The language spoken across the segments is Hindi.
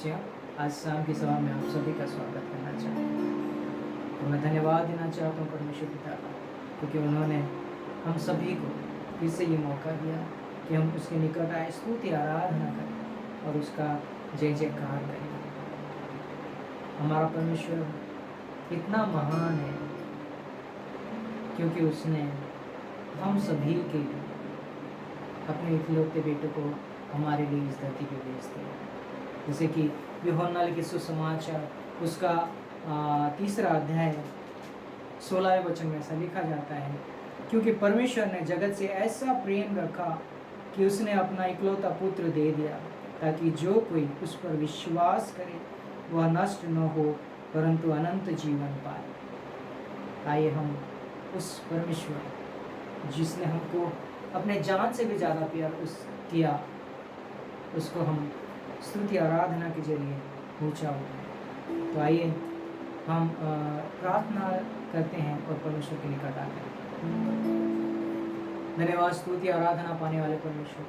प्यारे आज शाम की सभा में आप सभी का स्वागत करना चाहता हूँ। तो मैं धन्यवाद देना चाहता हूँ परमेश्वर पिता का, क्योंकि उन्होंने हम सभी को फिर से ये मौका दिया कि हम उसके निकट आए, स्तुति आराधना करें और उसका जय जयकार करें। हमारा परमेश्वर इतना महान है क्योंकि उसने हम सभी के लिए अपने इकलौते बेटे को हमारे लिए इस धरती पे भेज दिया। जैसे कि यूहन्ना लिखित सुसमाचार उसका 3 अध्याय 16वें वचन में ऐसा लिखा जाता है, क्योंकि परमेश्वर ने जगत से ऐसा प्रेम रखा कि उसने अपना इकलौता पुत्र दे दिया, ताकि जो कोई उस पर विश्वास करे वह नष्ट न हो परंतु अनंत जीवन पाए। आइए हम उस परमेश्वर जिसने हमको अपने जान से भी ज़्यादा प्यार किया, उसको हम स्तुति आराधना के जरिए ऊंचा उठाएं। तो आइए हम प्रार्थना करते हैं और परमेश्वर के निकट आते हैं। धन्यवाद स्तुति आराधना पाने वाले परमेश्वर,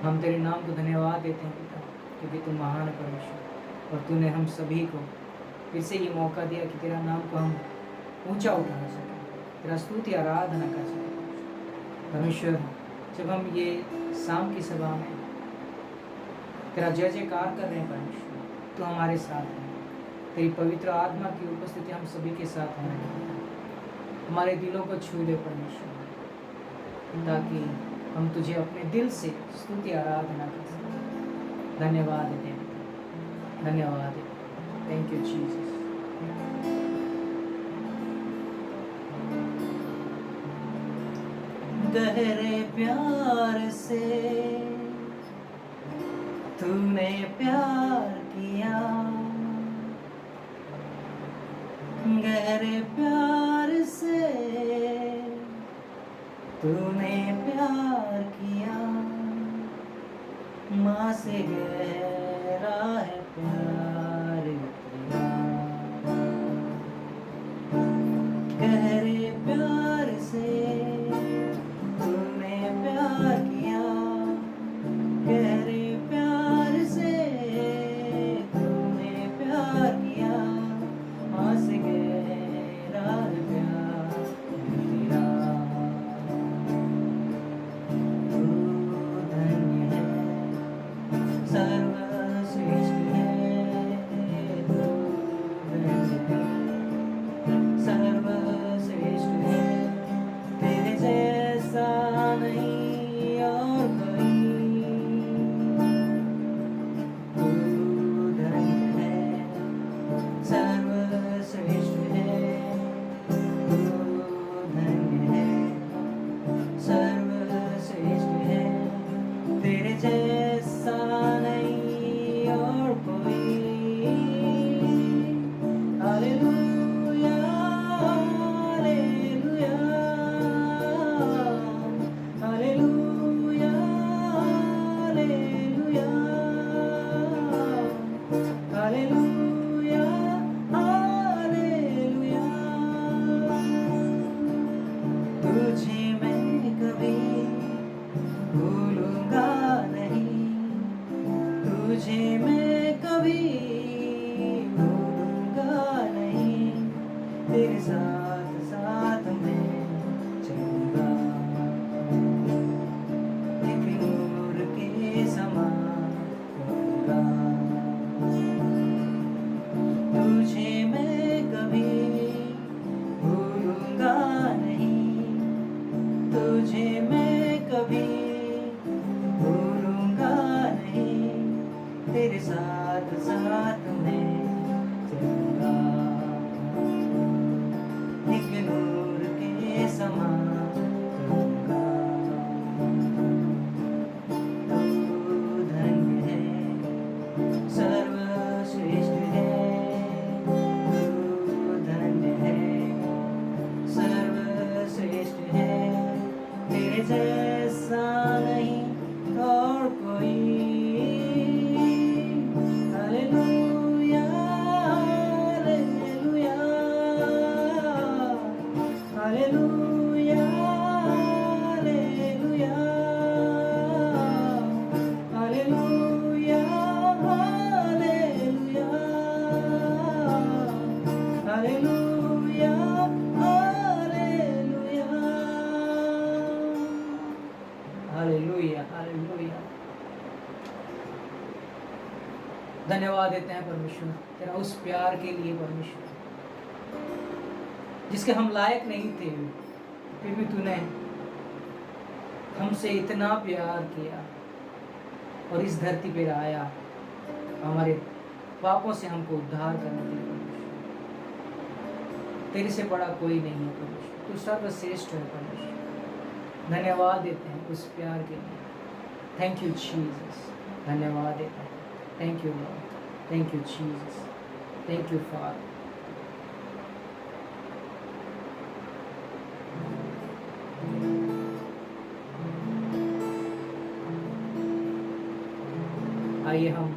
हम तेरे नाम को धन्यवाद देते हैं पिता, क्योंकि तू महान परमेश्वर और तूने हम सभी को फिर से ये मौका दिया कि तेरा नाम को हम ऊंचा उठा सकें, तेरा स्तुति आराधना कर सकें। परमेश्वर, जब हम ये शाम की सभा में तेरा जय जयकार कर रहे हैं परमेश्वर, तो हमारे साथ है। तेरी पवित्र आत्मा की उपस्थिति हम सभी के साथ होने लगी। हमारे दिलों को छू ले परमेश्वर, ताकि हम तुझे अपने दिल से स्तुति आराधना कर सकें। धन्यवाद देते, धन्यवाद देते। Thank you Jesus. गहरे प्यार से तूने प्यार किया, गहरे प्यार से तूने प्यार किया, माँ से गहरा है प्यार तेरा। गहरे प्यार से तूने प्यार किया, गहरे प्यार से तूने प्यार किया, माँ से गहरा प्यार तेरा। तू धन्य है, सर्वश्रेष्ठ है, तू धन्य है, सर्वश्रेष्ठ है, तेरे जैसा नहीं और कोई। तू धन्य है, सर्वश्रेष्ठ है, तू धन्य है, सर्वश्रेष्ठ है, तेरे जैसा नहीं और कोई। Hallelujah, hallelujah, hallelujah, hallelujah, hallelujah, hallelujah. तुझे मैं कभी भूलूंगा नहीं, तुझे मैं कभी भूलूंगा नहीं, तेरे साथ साथ मैं चलूंगा, एक नूर के समान रहूंगा। तुझे मैं कभी भूलूंगा नहीं, तुझे मैं कभी भूलूंगा नहीं, तेरे साथ साथ मैं चलूंगा, एक नूर के समान रहूंगा। तू धन्य है, सर्वश्रेष्ठ है, तू धन्य है, सर्वश्रेष्ठ है, तेरे जैसा नहीं और कोई। Hallelujah, hallelujah, hallelujah. धन्यवाद देते हैं परमेश्वर तेरा उस प्यार के लिए परमेश्वर, जिसके हम लायक नहीं थे, फिर भी तूने हमसे इतना प्यार किया और इस धरती पर आया हमारे पापों से हमको उद्धार करने के लिए परमेश्वर। तेरे से बड़ा कोई नहीं है परमेश्वर, तू सर्वश्रेष्ठ है परमेश्वर। धन्यवाद देते हैं उस प्यार के लिए। थैंक यू जीसस, धन्यवाद देते हैं। Thank you Lord, thank you Jesus, thank you father. आइए हम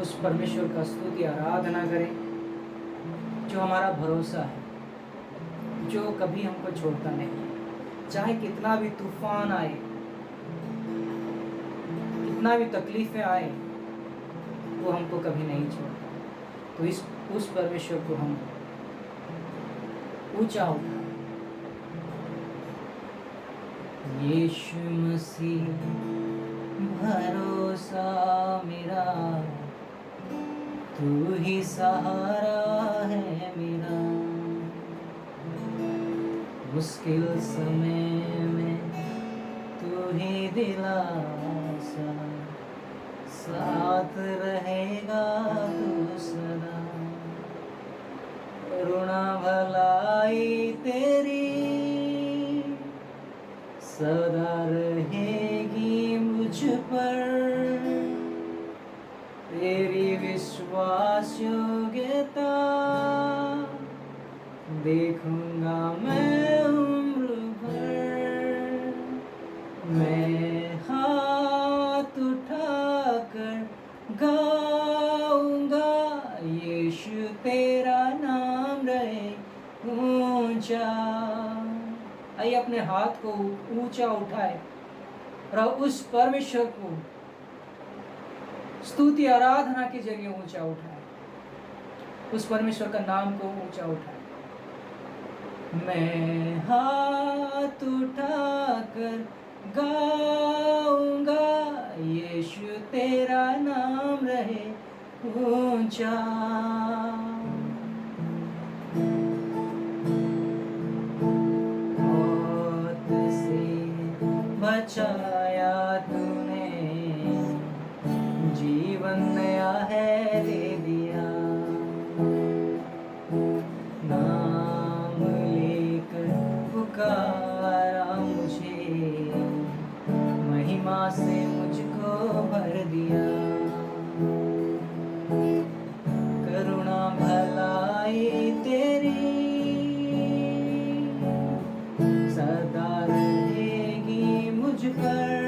उस परमेश्वर का स्तुति आराधना करें जो हमारा भरोसा है, जो कभी हमको छोड़ता नहीं। चाहे कितना भी तूफान आए, कितना भी तकलीफें आए, वो हमको कभी नहीं छोड़ता। तो उस परमेश्वर को हम ऊंचा उठाएं। यीशु मसीह भरोसा मेरा, तू ही सहारा है मेरा। मुश्किल समय में तू ही दिलासा, साथ रहेगा तू सदा। करुणा भलाई तेरी सदा रहेगी मुझ पर, तेरी विश्वास योग्यता देखूंगा मैं उम्र भर। मैं हाथ उठाकर गाऊंगा, यीशु तेरा नाम रहे ऊंचा। आइए अपने हाथ को ऊंचा उठाए और उस परमेश्वर को स्तुति आराधना के जरिए ऊंचा उठाए, उस परमेश्वर का नाम को ऊंचा उठाए। मैं हाथ उठाकर गाऊंगा, यीशु तेरा नाम रहे ऊंचा। मौत से बचाया तूने, जीवन नया है दे दिया। नाम लेकर पुकारा मुझे, महिमा से मुझको भर दिया। करुणा भलाई तेरी सदा रहेगी मुझ पर,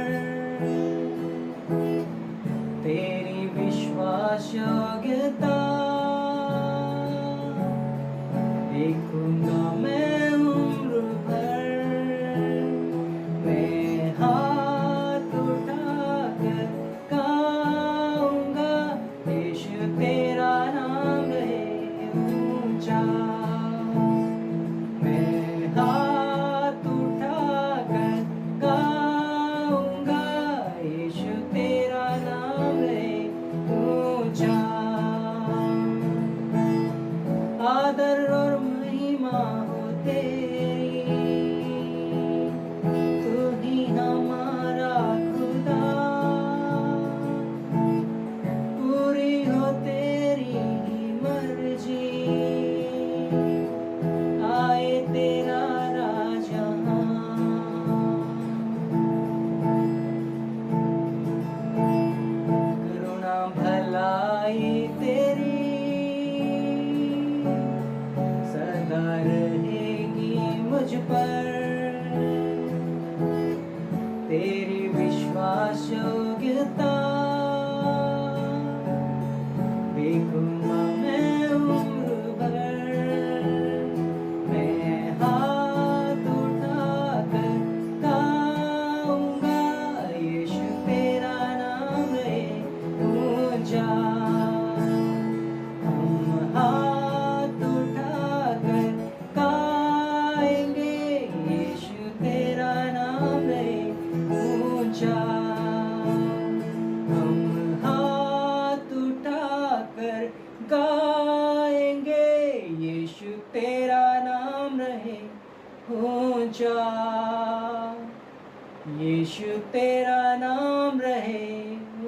यीशु तेरा नाम रहे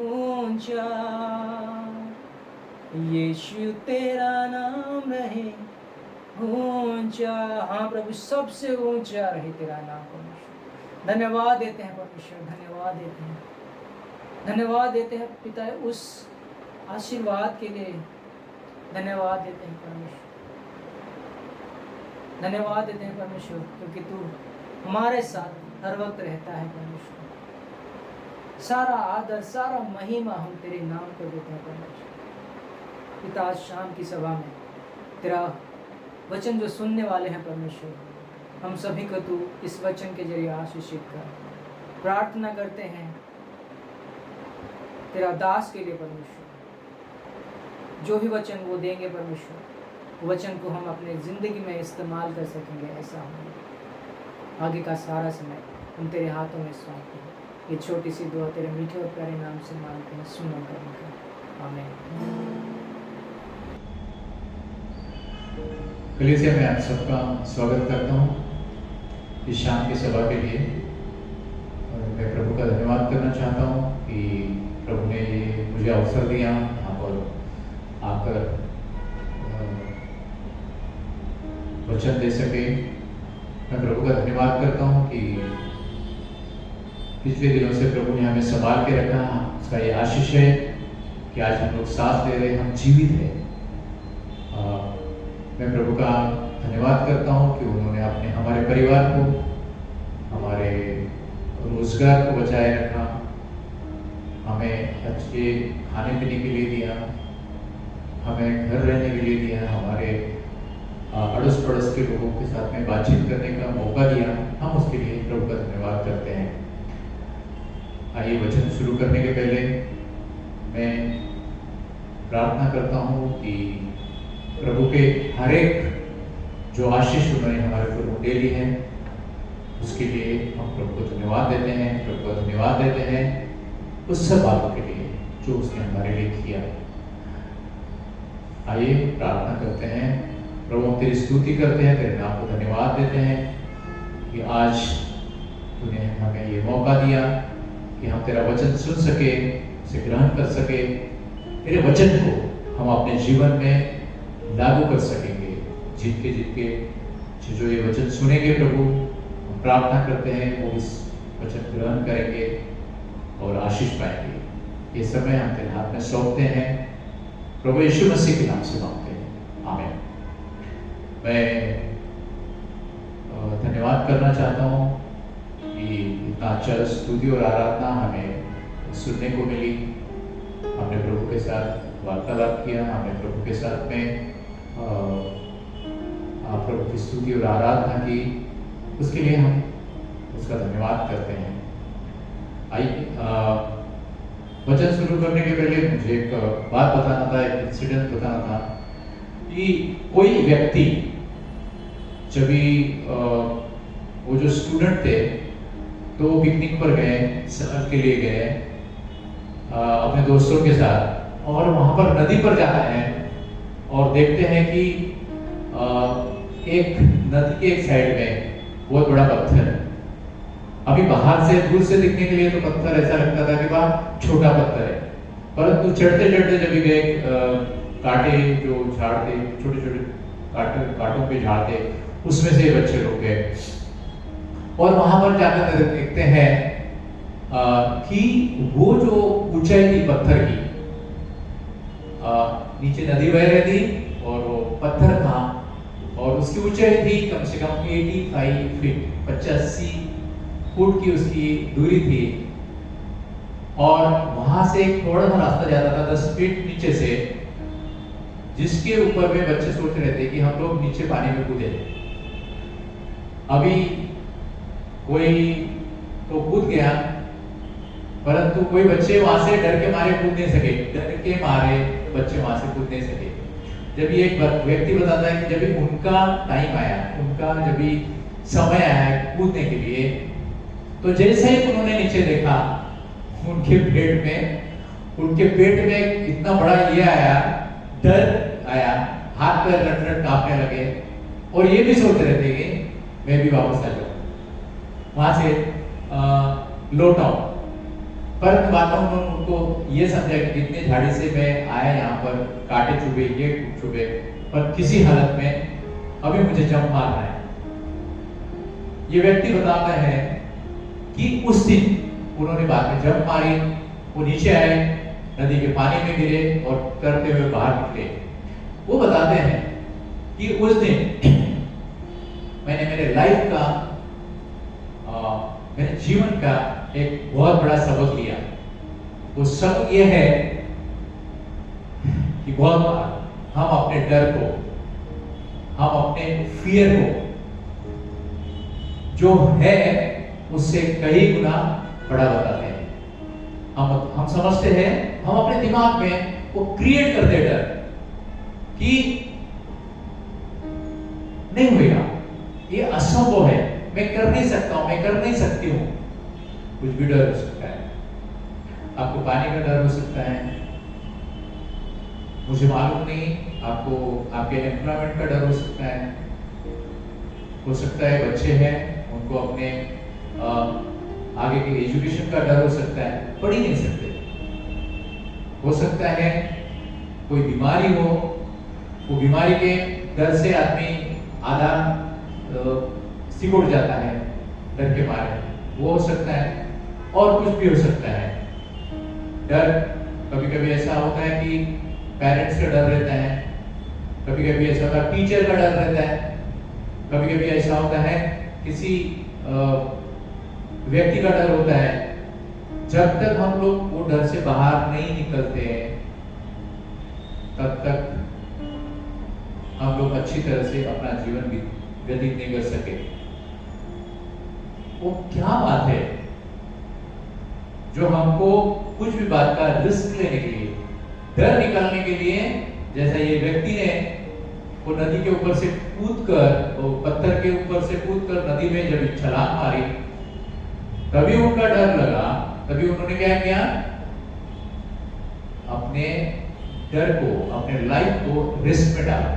ऊंचा, यीशु तेरा नाम रहे ऊंचा। हाँ प्रभु, सबसे ऊंचा रहे तेरा नाम परमेश्वर। धन्यवाद देते हैं परमेश्वर, धन्यवाद देते हैं, धन्यवाद देते हैं पिता उस आशीर्वाद के लिए। धन्यवाद देते हैं परमेश्वर, धन्यवाद देते हैं परमेश्वर, क्योंकि तू हमारे साथ हर वक्त रहता है परमेश्वर। सारा आदर, सारा महिमा हम तेरे नाम को देते हैं परमेश्वर। पिता, आज शाम की सभा में तेरा वचन जो सुनने वाले हैं परमेश्वर, हम सभी को तू इस वचन के जरिए आशीषित कर। प्रार्थना करते हैं तेरा दास के लिए परमेश्वर, जो भी वचन वो देंगे परमेश्वर, वचन को हम अपने ज़िंदगी में इस्तेमाल कर सकेंगे। ऐसा हो, आगे का सारा समय हम तेरे हाथों में सौंपते हैं। ये छोटी सी दुआ तेरे मीठे और प्यारे नाम से मांगते हैं, सुनो कर। आमीन। कलीसिया में आप सबका स्वागत करता हूँ इस शाम की सभा के लिए। और मैं प्रभु का धन्यवाद करना चाहता हूँ कि प्रभु ने ये मुझे अवसर दिया यहाँ पर आकर वचन दे सके। मैं प्रभु का धन्यवाद करता हूँ कि पिछले दिनों से प्रभु ने हमें संभाल के रखा। उसका ये आशीष है कि आज हम लोग सांस ले रहे, हम जीवित हैं। मैं प्रभु का धन्यवाद करता हूँ कि उन्होंने अपने हमारे परिवार को, हमारे रोजगार को बचाए रखा, हमें अच्छे खाने पीने के लिए दिया, हमें घर रहने के लिए दिया, हमारे अड़ोस पड़ोस के लोगों के साथ में बातचीत करने का मौका दिया। हम उसके लिए प्रभु का धन्यवाद करते हैं। आइए वचन शुरू करने के पहले मैं प्रार्थना करता हूँ कि प्रभु के हर एक जो आशीष उन्होंने हमारे ऊपर दे ली है, उसके लिए हम प्रभु को धन्यवाद देते हैं। प्रभु को धन्यवाद देते हैं उस सब बातों के लिए जो उसने हमारे लिए किया। आइए प्रार्थना करते हैं। प्रभु, हम तेरी स्तुति करते हैं, तेरे नाम को धन्यवाद देते हैं कि आज तूने हमें ये मौका दिया कि हम तेरा वचन सुन सके, उसे ग्रहण कर सके, तेरे वचन को हम अपने जीवन में लागू कर सकेंगे। जिनके जो ये वचन सुनेंगे प्रभु, हम प्रार्थना करते हैं वो इस वचन ग्रहण करेंगे और आशीष पाएंगे। ये समय हम तेरे हाथ में सौंपते हैं, प्रभु यीशु मसीह के नाम से मांगते हैं, आमीन। मैं धन्यवाद करना चाहता हूँ कि इतना अच्छा स्तुति और आराधना हमें सुनने को मिली। हमने प्रभु के साथ वार्तालाप किया, हमने प्रभु के साथ में प्रभु की स्तुति और आराधना की। उसके लिए हम उसका धन्यवाद करते हैं। आइए वचन शुरू करने के पहले मुझे एक बात बताना था, एक इंसिडेंट बताना था कि कोई व्यक्ति जब वो जो स्टूडेंट थे तो पिकनिक पर गए, सफर के लिए गए अपने दोस्तों के साथ, और वहां पर नदी पर जाते हैं और देखते हैं कि एक नदी के एक साइड में बहुत बड़ा पत्थर। अभी बाहर से दूर से दिखने के लिए तो पत्थर ऐसा लगता था कि वह छोटा पत्थर है, परंतु चढ़ते चढ़ते जब गए कांटे जो झाड़ थे, छोटे छोटे कांटों पे झाड़ थे, उसमें से बच्चे लोग गए और वहां पर जाकर देखते हैं कि वो जो ऊंचाई थी पत्थर की, नीचे नदी बह रही थी और वो पत्थर था और उसकी ऊंचाई थी कम से कम 85 फीट, 85 फुट की उसकी दूरी थी। और वहां से एक थोड़ा सा रास्ता जाता था 10 फीट नीचे से, जिसके ऊपर में बच्चे सोच रहे थे कि हम लोग नीचे पानी में कूदे। अभी कोई तो कूद गया, परंतु कोई बच्चे वहां से डर के मारे कूद नहीं सके, डर के मारे बच्चे वहां से कूद नहीं सके। जब ये एक व्यक्ति बताता है कि जब उनका टाइम आया, उनका जब समय आया कूदने के लिए, तो जैसे ही उन्होंने नीचे देखा, उनके पेट में इतना बड़ा ये आया, डर आया, हाथ पैर रट कांपने लगे और ये भी सोच रहे थे कि मैं भी वापस आ जाऊं। वहां से लौट आऊं। पर बात उनको ये समझा कि इतने झाड़ी से मैं आया यहाँ पर, कांटे चुभे, ये चुभे, पर किसी हालत में अभी मुझे जंप मारना है। ये व्यक्ति बताता है कि उस दिन उन्होंने बाद में जंप मारी, वो नीचे आए, नदी के पानी में गिरे और करते हुए बाहर निकले। वो बताते हैं कि उस दिन मैंने मेरे लाइफ का, मेरे जीवन का एक बहुत बड़ा सबक लिया। वो सबक ये है कि बहुत बार हम अपने डर को, हम अपने फियर को जो है उससे कई गुना बड़ा बताते हैं। हम समझते हैं, हम अपने दिमाग में वो क्रिएट करते हैं डर कि नहीं होगा, ये असंभव है, मैं कर नहीं सकता हूं, मैं कर नहीं सकती हूं। कुछ भी डर हो सकता है, आपको पानी का डर हो सकता है, मुझे मालूम नहीं, आपको आपके एम्प्लॉयमेंट का डर हो सकता है, बच्चे हैं उनको अपने आगे के एजुकेशन का डर हो सकता है, पढ़ ही नहीं सकते। हो सकता है कोई बीमारी हो, वो बीमारी के डर से आदमी आधा सिकुड़ जाता है डर के मारे, वो हो सकता है। और कुछ भी हो सकता है। डर कभी कभी ऐसा होता है कि पेरेंट्स का डर रहता है, कभी कभी ऐसा होता है टीचर का डर रहता है, कभी कभी ऐसा होता है किसी व्यक्ति का डर होता है। जब तक हम लोग वो डर से बाहर नहीं निकलते हैं, तब तक हम लोग अच्छी तरह से अपना जीवन व्यतीत नहीं कर सके। वो क्या बात है जो हमको कुछ भी बात का रिस्क लेने के लिए, डर निकालने के लिए, जैसा ये व्यक्ति ने वो नदी के ऊपर से कूदकर, वो पत्थर के ऊपर से कूदकर नदी में जब छलांग मारी, तभी उनका डर लगा, तभी उन्होंने क्या किया, अपने डर को, अपने लाइफ को रिस्क में डाला,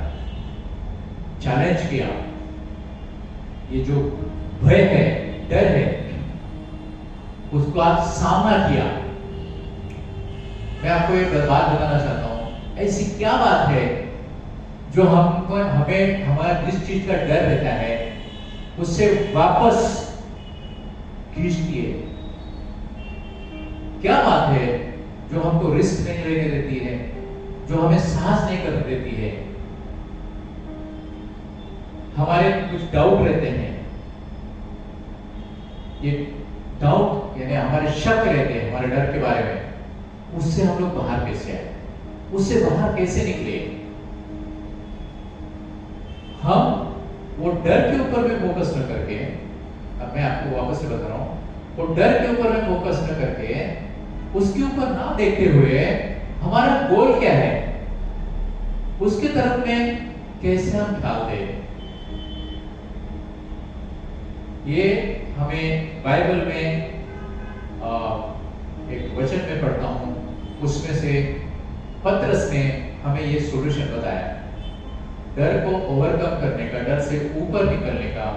चैलेंज किया। ये जो भय है, डर है, उसको आज सामना किया। मैं आपको एक बात बताना चाहता हूं, ऐसी क्या बात है जो हमें हमारा जिस चीज का डर रहता है उससे वापस खींचती है? क्या बात है जो हमको रिस्क नहीं लेने देती है, जो हमें साहस नहीं करने देती है? हमारे कुछ डाउट रहते हैं, ये डाउट यानी हमारे शक रहते हैं हमारे डर के बारे में, उससे हम लोग बाहर कैसे आए, उससे बाहर कैसे निकले? हम वो डर के ऊपर में फोकस न करके, अब मैं आपको वापस से बता रहा हूं, वो डर के ऊपर में फोकस न करके, उसके ऊपर ना देखते हुए हमारा गोल क्या है, उसके तरफ में कैसे हम ख्याल दें। ये हमें बाइबल में एक वचन में पढ़ता हूं, उसमें से पतरस ने हमें ये सॉल्यूशन बताया, डर को ओवरकम करने का, डर से ऊपर निकलने का,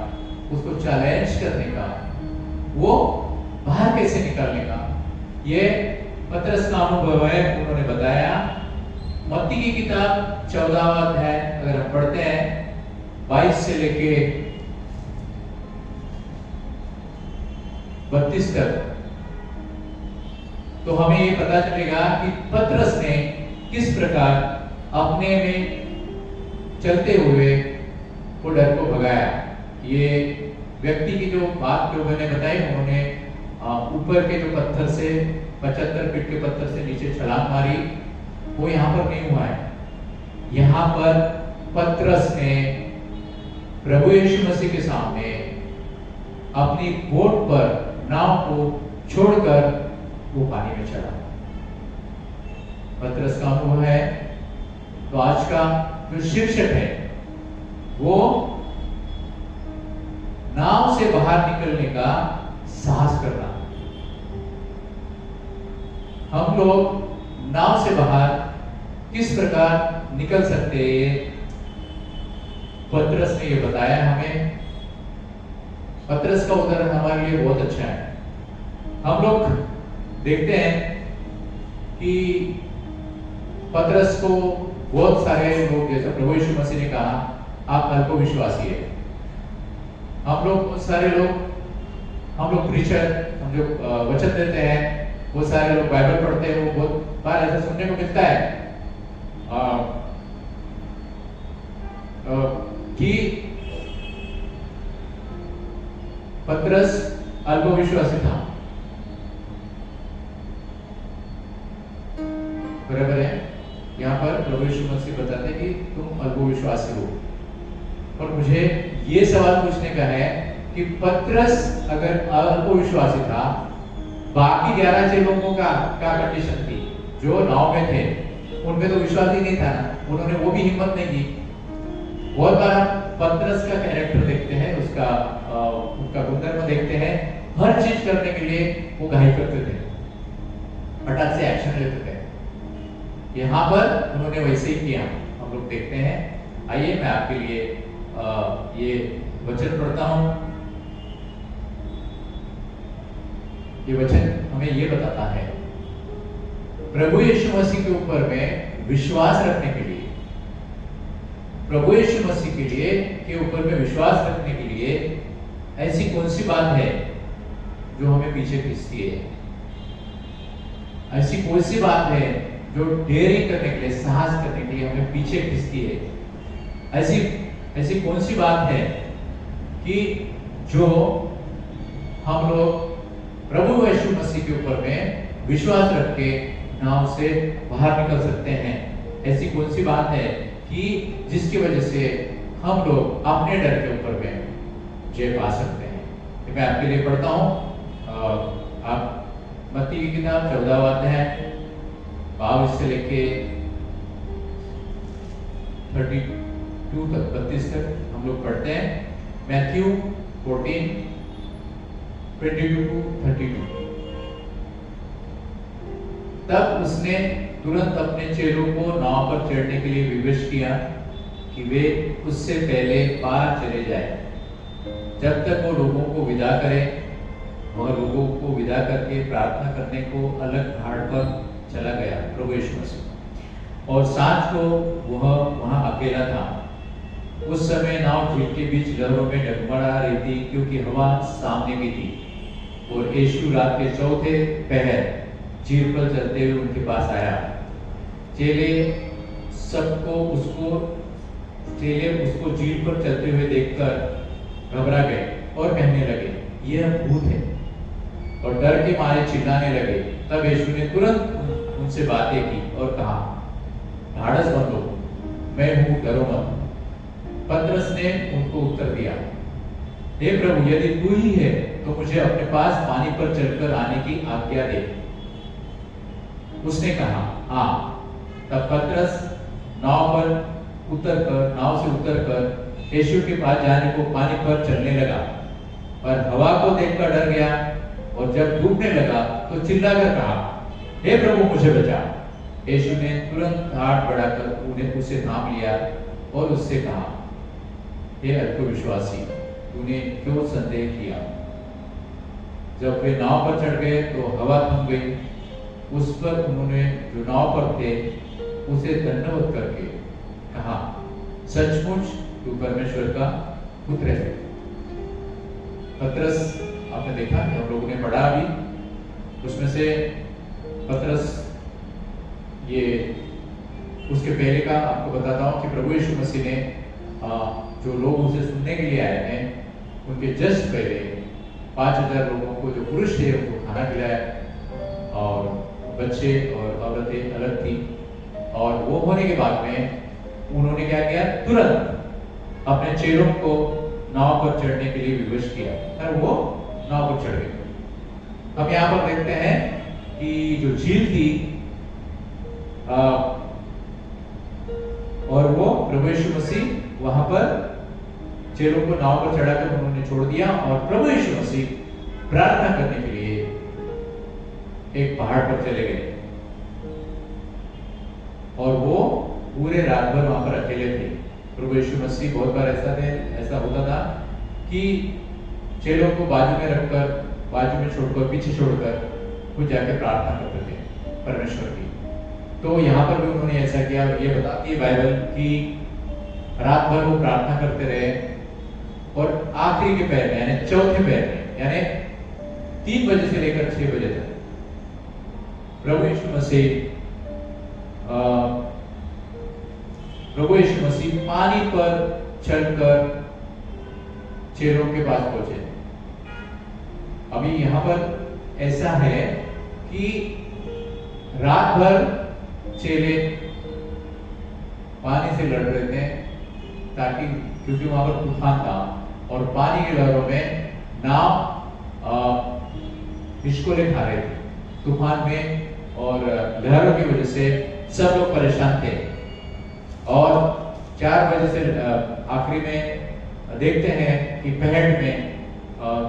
उसको चैलेंज करने का, वो बाहर कैसे निकलने का। ये पतरस का अनुभव है, उन्होंने बताया। मत्ती की किताब 14वां अध्याय अगर हम पढ़ते हैं 22 से लेके 32 तक, तो हमें ये पता चलेगा कि पतरस ने किस प्रकार अपने में चलते हुए वो डर को भगाया। ये व्यक्ति की जो बात जो मैंने बताई, उन्होंने ऊपर के जो पत्थर से 75 फीट के पत्थर से नीचे छलांग मारी, वो यहाँ पर नहीं हुआ है। यहाँ पर पतरस ने प्रभु यीशु मसीह के सामने अपनी बोट पर नाव को छोड़कर वो पानी में चला। पतरस का अनुभव है। तो आज का जो शीर्षक है वो नाव से बाहर निकलने का साहस करना। हम लोग नाव से बाहर किस प्रकार निकल सकते हैं, पतरस ने ये बताया हमें। पतरस का उदाहरण हमारे लिए बहुत अच्छा है। हम लोग देखते हैं कि पतरस को बहुत सारे लोग, जैसे प्रभु यीशु मसीह ने कहा आप अल्प विश्वासी है। हम लोग बहुत सारे लोग, हम लोग प्रीचर, हम जो वचन देते हैं, वो सारे लोग बाइबल पढ़ते हैं, वो बहुत बार ऐसा सुनने को मिलता है कि पतरस अल्पविश्वासी था। बराबर है। यहाँ पर प्रभु यीशु मसीह बताते हैं कि तुम अल्पविश्वासी हो। और मुझे ये सवाल पूछने का है कि पतरस अगर अल्पविश्वासी था, बाकी 11 चेलों का क्या कंडीशन थी? जो नाव में थे उनमें तो विश्वास ही नहीं था ना, उन्होंने वो भी हिम्मत नहीं की। बहुत बार हम पतरस का कैरेक्टर देखते हैं, उनका गुणधर्म देखते हैं, हर चीज करने के लिए वो घाई करते थे, फटाक से एक्शन लेते थे। यहाँ पर उन्होंने वैसे ही किया, हम लोग देखते हैं। आइए मैं आपके लिए ये वचन पढ़ता हूं। ये वचन हमें ये बताता है, प्रभु यीशु मसीह के ऊपर में विश्वास रखने के लिए, प्रभु यीशु मसीह के ऊपर में विश्वास रखने के लिए ऐसी कौन सी बात है जो हमें पीछे खींचती है? ऐसी कौन सी बात है जो डेयरिंग करने के लिए, साहस करने के लिए हमें पीछे खींचती है? ऐसी कौन सी बात है कि जो हम लोग प्रभु यीशु मसीह के ऊपर में विश्वास रख के नाव से बाहर निकल सकते हैं? ऐसी कौन सी बात है कि जिसकी वजह से हम लोग अपने डर के ऊपर में जय पा सकते हैं? तो मैं आपके लिए पढ़ता हूं। आप मत्ती की किताब 14वां अध्याय 22 से लेके 32 तक, 32 तक हम लोग पढ़ते हैं। Matthew 14 22 to 32। तब उसने तुरंत अपने चेलों को नाव पर चढ़ने के लिए विवश किया कि वे उससे पहले पार चले जाएं, जब तक वो लोगों को विदा करे। वह लोगों को विदा करके प्रार्थना करने को अलग पहाड़ पर चला गया, प्रभु यीशु मसीह। और सांझ को वह वहां अकेला था। उस समय नाव झील के बीच लहरों में डगमगा रही थी, क्योंकि हवा सामने की थी। और यीशु रात के चौथे पहर झील पर चलते हुए उनके पास आया। चेले उसको झील पर चलते हुए देखकर घबरा गए और कहने लगे, यह भूत है, और डर के मारे चिल्लाने लगे। तब यीशु ने तुरंत उनसे बातें की और कहा, ढाढ़स बंधो, मैं हूं, डरो मत। पतरस ने उनको उत्तर दिया, हे प्रभु, यदि तू ही है तो मुझे अपने पास पानी पर चलकर आने की आज्ञा दे। उसने कहा, हाँ। तब पतरस नाव से उतरकर यीशु के पास जाने को पानी पर चलने लगा, पर हवा को देखकर डर गया। और जब डूबने लगा तो चिल्लाकर कहा, हे प्रभु, मुझे बचा। यीशु ने तुरंत हाथ बढ़ाकर उसे थाम लिया और उससे कहा, हे अल्पविश्वासी, तूने क्यों संदेह किया? जब वे नाव पर चढ़ गए तो हवा थम गई। उस पर उन्होंने जो नाव पर थे उसे धन्यवाद करके कहा, सचमुच तू परमेश्वर का पुत्र है। पतरस, आपने देखा, हम लोगों ने पढ़ा अभी, उसमें से पतरस, ये उसके पहले का आपको बताता हूं कि प्रभु यीशु मसीह ने जो लोग उसे सुनने के लिए आए थे, उनके जस्ट पहले 5000 लोगों को, जो पुरुष थे, उनको खाना खिलाया, और बच्चे और औरतें अलग थी। और वो होने के बाद में उन्होंने क्या किया, तुरंत अपने चेलों को नाव पर चढ़ने के लिए विवश किया और वो नाव पर चढ़ गए। अब यहाँ पर देखते हैं कि जो झील थी और वो प्रभु यीशु मसीह वहां पर चेलों को नाव पर चढ़ाकर उन्होंने छोड़ दिया, और प्रभु यीशु मसीह प्रार्थना करने के लिए एक पहाड़ पर चले गए। और वो पूरे रात भर वहां पर अकेले थे। प्रभु यीशु मसीह, बहुत बार ऐसा होता था कि चेलों को बाजू में रखकर बाजू में छोड़कर, पीछे छोड़कर वो जाकर प्रार्थना करते थे परमेश्वर की। तो यहाँ पर भी उन्होंने ऐसा किया। ये बताती है बाइबल कि रात भर वो प्रार्थना करते रहे और आखिरी के पहर में यानी चौथे पहर में यानी 3 बजे से लेकर 6 बजे तक प्रभु यीशु मसीह पानी पर चलकर चेलों के पास पहुंचे। अभी यहाँ पर ऐसा है कि रात भर चेले पानी से लड़ रहे थे, ताकि क्योंकि वहां पर तूफान था और पानी की लहरों में नाव हिचकोले खा रहे थे तूफान में, और लहरों की वजह से सब लोग परेशान थे। और 4 बजे से आखिरी में देखते हैं कि पहर में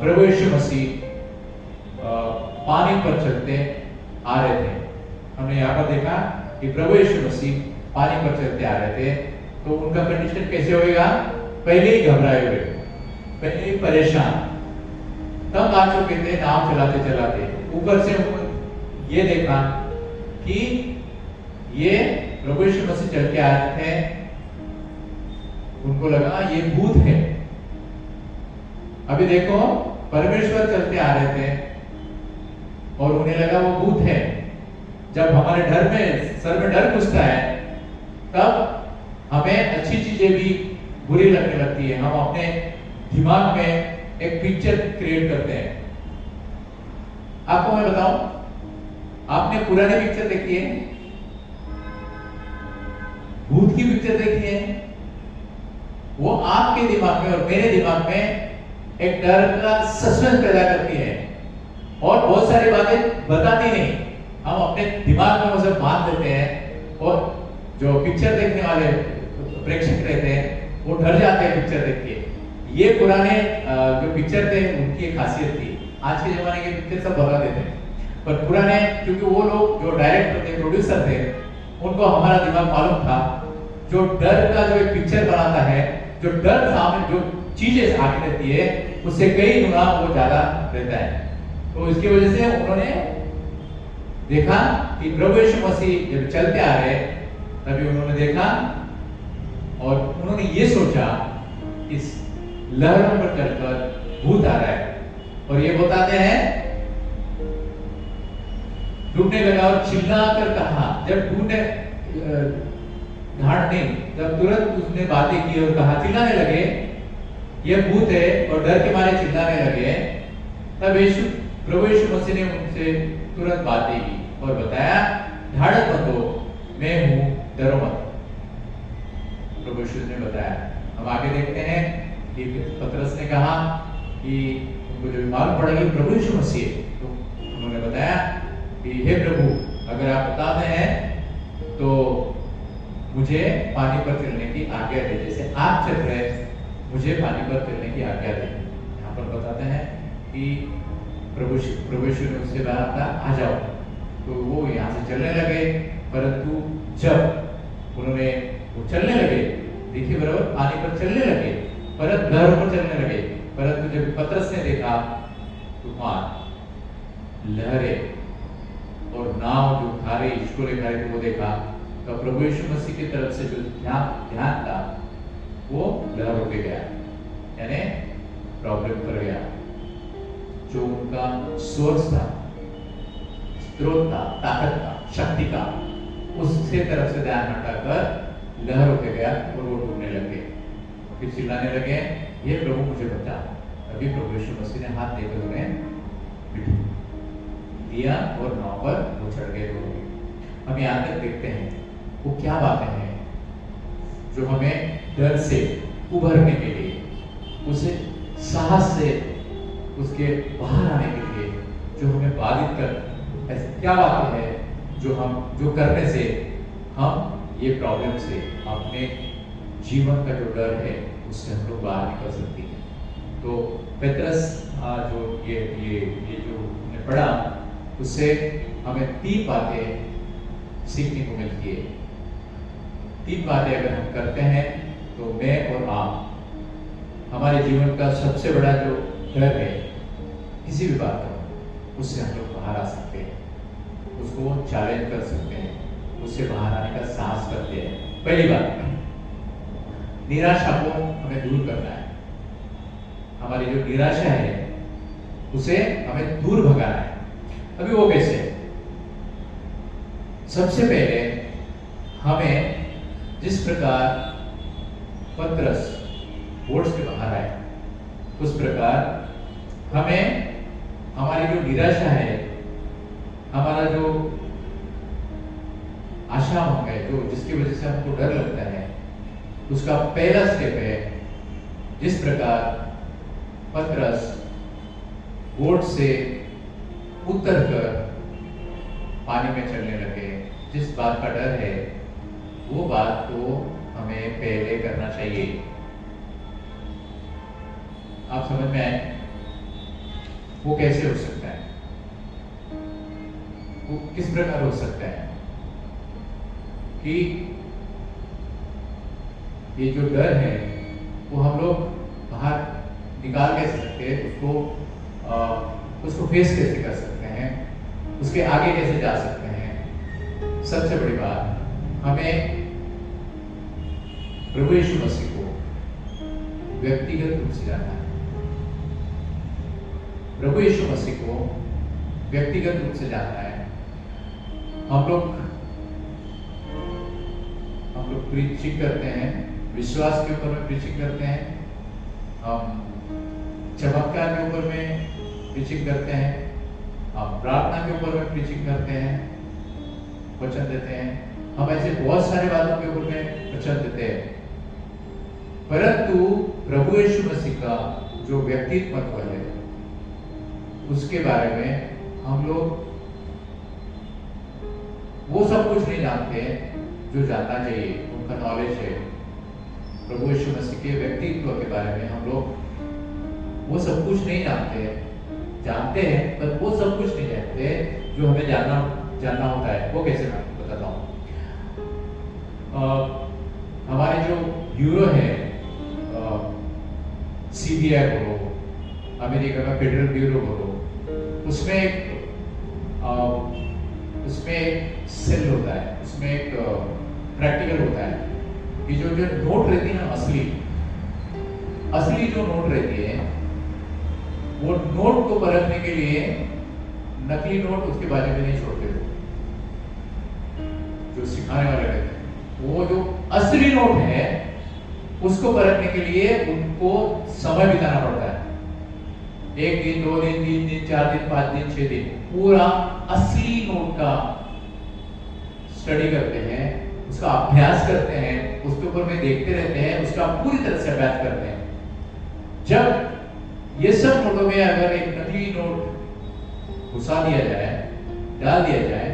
प्रभु यीशु मसीह पानी पर चलते आ रहे थे। हमने यहाँ पर देखा कि प्रभु यीशु मसीह पानी पर चलते आ रहे थे, तो उनका कंडीशन कैसे होगा? पहले ही घबराए हुए, पहले ही परेशान, तब आ चुके थे नाव चलाते चलाते। ऊपर से ये देखा कि ये प्रभु यीशु मसीह चल के आ रहे थे, उनको लगा ये भूत है। अभी देखो परमेश्वर चलते आ रहे थे और उन्हें लगा वो भूत है। जब हमारे डर में सर में डर घुसता है तब हमें अच्छी चीजें भी बुरी लगने लगती है। हम अपने दिमाग में एक पिक्चर क्रिएट करते हैं। आपको मैं बताऊं, आपने पुरानी पिक्चर देखी है, भूत की पिक्चर देखी है, वो आपके दिमाग में और मेरे दिमाग में एक डर का सस्पेंस पैदा करती है और बहुत सारी बातें बताती नहीं। हम अपने दिमाग में उसे बांध देते हैं और जो पिक्चर देखने वाले प्रेक्षक रहते हैं वो डर जाते हैं पिक्चर देख के। ये पुराने जो पिक्चर थे उनकी एक खासियत थी। आज के जमाने के पिक्चर सब भगा देते हैं, पर पुराने, क्योंकि वो लोग जो डायरेक्टर थे, प्रोड्यूसर थे, उनको हमारा दिमाग मालूम था। जो डर का जो एक पिक्चर बनाता है, जो डर सामने जो चीजें आगे रहती है उससे कई गुना वो ज्यादा रहता है। तो इसकी वजह से उन्होंने देखा कि प्रभु यीशु मसीह जब चलते आ रहे, तभी उन्होंने देखा और उन्होंने ये सोचा इस लहरों पर चलकर भूत आ रहा है। और ये बताते हैं डूबने लगा और चिल्लाकर कहा। जब डूबने घाट नहीं, जब तुरंत उसने बातें की और कहा, चिल्लाने लगे ये भूत है और डर के मारे चिल्लाने लगे। तब प्रभु यीशु मसीह ने उनसे तुरंत बातें की और बताया, ढाढ़स मत हो, मैं हूं, डरो मत। प्रभु यीशु ने बताया। हम आगे देखते हैं कि पतरस ने कहा कि उनको जो मालूम पड़ा कि प्रभु यीशु मसीह, तो उन्होंने बताया कि हे प्रभु, अगर आप बताते हैं तो मुझे पानी पर चलने की आज्ञा दे। जैसे आप चल रहे, मुझे पानी पर चलने की आज्ञा दे। यहाँ पर बताते हैं कि प्रभु यीशु ने उससे कहा, आ जाओ। तो वो यहाँ से चलने लगे, परंतु जब उन्होंने वो चलने लगे, देखिए बराबर पानी पर चलने लगे, परंतु लहरों पर चलने लगे, परंतु जब पतरस ने देखा तूफान, लहरें और नाव जो खा रही, हिचकोले खा रही थी, वो देखा तो प्रभु यीशु मसीह की तरफ से जो ध्यान था वो लहरों पे गया, यानी प्रॉब्लम कर गया। जो उनका सोर्स था, स्रोत था, ताकत था, शक्ति का, उससे तरफ से ध्यान हटाकर लहरों पे गया और वो डूबने लगे। फिर चिल्लाने लगे, ये प्रभु मुझे बचा। अभी प्रभु यीशु मसीह ने हाथ देकर उन्हें बिठा दिया और नाव पर वो चढ़ गए। हम यहाँ तक देखते हैं वो क्या बातें हैं जो हमें डर से उभरने के लिए, उसे साहस से उसके बाहर आने के लिए जो हमें बाधित कर, ऐसी क्या बातें हैं जो करने से हम ये प्रॉब्लम से, अपने जीवन का जो डर है उससे हम लोग बाहर निकल सकते हैं। तो पतरस जो ये जो हमने पढ़ा, उससे हमें 3 बातें सीखने को मिलती है। 3 बातें अगर हम करते हैं तो मैं और आप, हमारे जीवन का सबसे बड़ा जो डर है, किसी भी बात का, उससे हम लोग बाहर आ सकते हैं, उसको चैलेंज कर सकते हैं, उससे बाहर आने का साहस करते हैं। पहली बात, निराशा को हमें दूर करना है। हमारी जो निराशा है उसे हमें दूर भगाना है। अभी वो कैसे? सबसे पहले हमें जिस प्रकार पतरस बोर्ड से बाहर आए, उस प्रकार हमें हमारी जो निराशा है, हमारा जो आशा भंग है, जो जिसकी वजह से हमको डर लगता है, उसका पहला स्टेप है जिस प्रकार पतरस बोट से उतरकर पानी में चलने लगे। जिस बात का डर है वो बात को हमें पहले करना चाहिए। आप समझ में आए? वो कैसे हो सकता है? वो किस प्रकार हो सकता है कि ये जो डर है वो हम लोग बाहर निकाल कैसे सकते हैं, उसको फेस कैसे कर सकते हैं, उसके आगे कैसे जा सकते हैं? सबसे बड़ी बात, हमें प्रभु यीशु मसीह को व्यक्तिगत रूप से जानना है। प्रभु यीशु मसीह को व्यक्तिगत रूप से जानना है। हम लोग प्रीचिंग करते हैं, विश्वास के ऊपर में प्रीचिंग करते हैं, हम चमत्कार के ऊपर में प्रीचिंग करते हैं, हम प्रार्थना के ऊपर में प्रीचिंग करते हैं, वचन देते हैं, हम ऐसे बहुत सारे बातों के ऊपर में वचन देते हैं। परंतु प्रभु यीशु मसीह का जो व्यक्तित्व है उसके बारे में हम लोग वो सब कुछ नहीं जानते जो जानना चाहिए, उनका नॉलेज है। प्रभु यीशु मसीह के व्यक्तित्व के बारे में हम लोग वो सब कुछ नहीं जानते हैं, पर वो सब कुछ नहीं जानते जो हमें जानना होता है। वो कैसे मैं आपको बताता हूँ। हमारे जो ब्यूरो है, CBI बोलो, अमेरिका का फेडरल ब्यूरो बोलो, उसमें एक सेल होता है, उसमें एक प्रैक्टिकल होता है कि जो नोट रहती है ना, असली जो नोट रहती है, वो नोट को परखने के लिए नकली नोट उसके बारे में नहीं छोड़ते। जो सिखाने वाले रहते हैं, वो जो असली नोट है उसको परखने के लिए उनको समय बिताना पड़ता है। 1 दिन, 2 दिन, 3 दिन, 4 दिन, 5 दिन, 6 दिन, पूरा असली नोट का स्टडी करते हैं, उसका अभ्यास करते हैं, उसके ऊपर में देखते रहते हैं, उसका पूरी तरह से अभ्यास करते हैं। जब ये सब नोटों में अगर एक नकली नोट घुसा दिया जाए, डाल दिया जाए,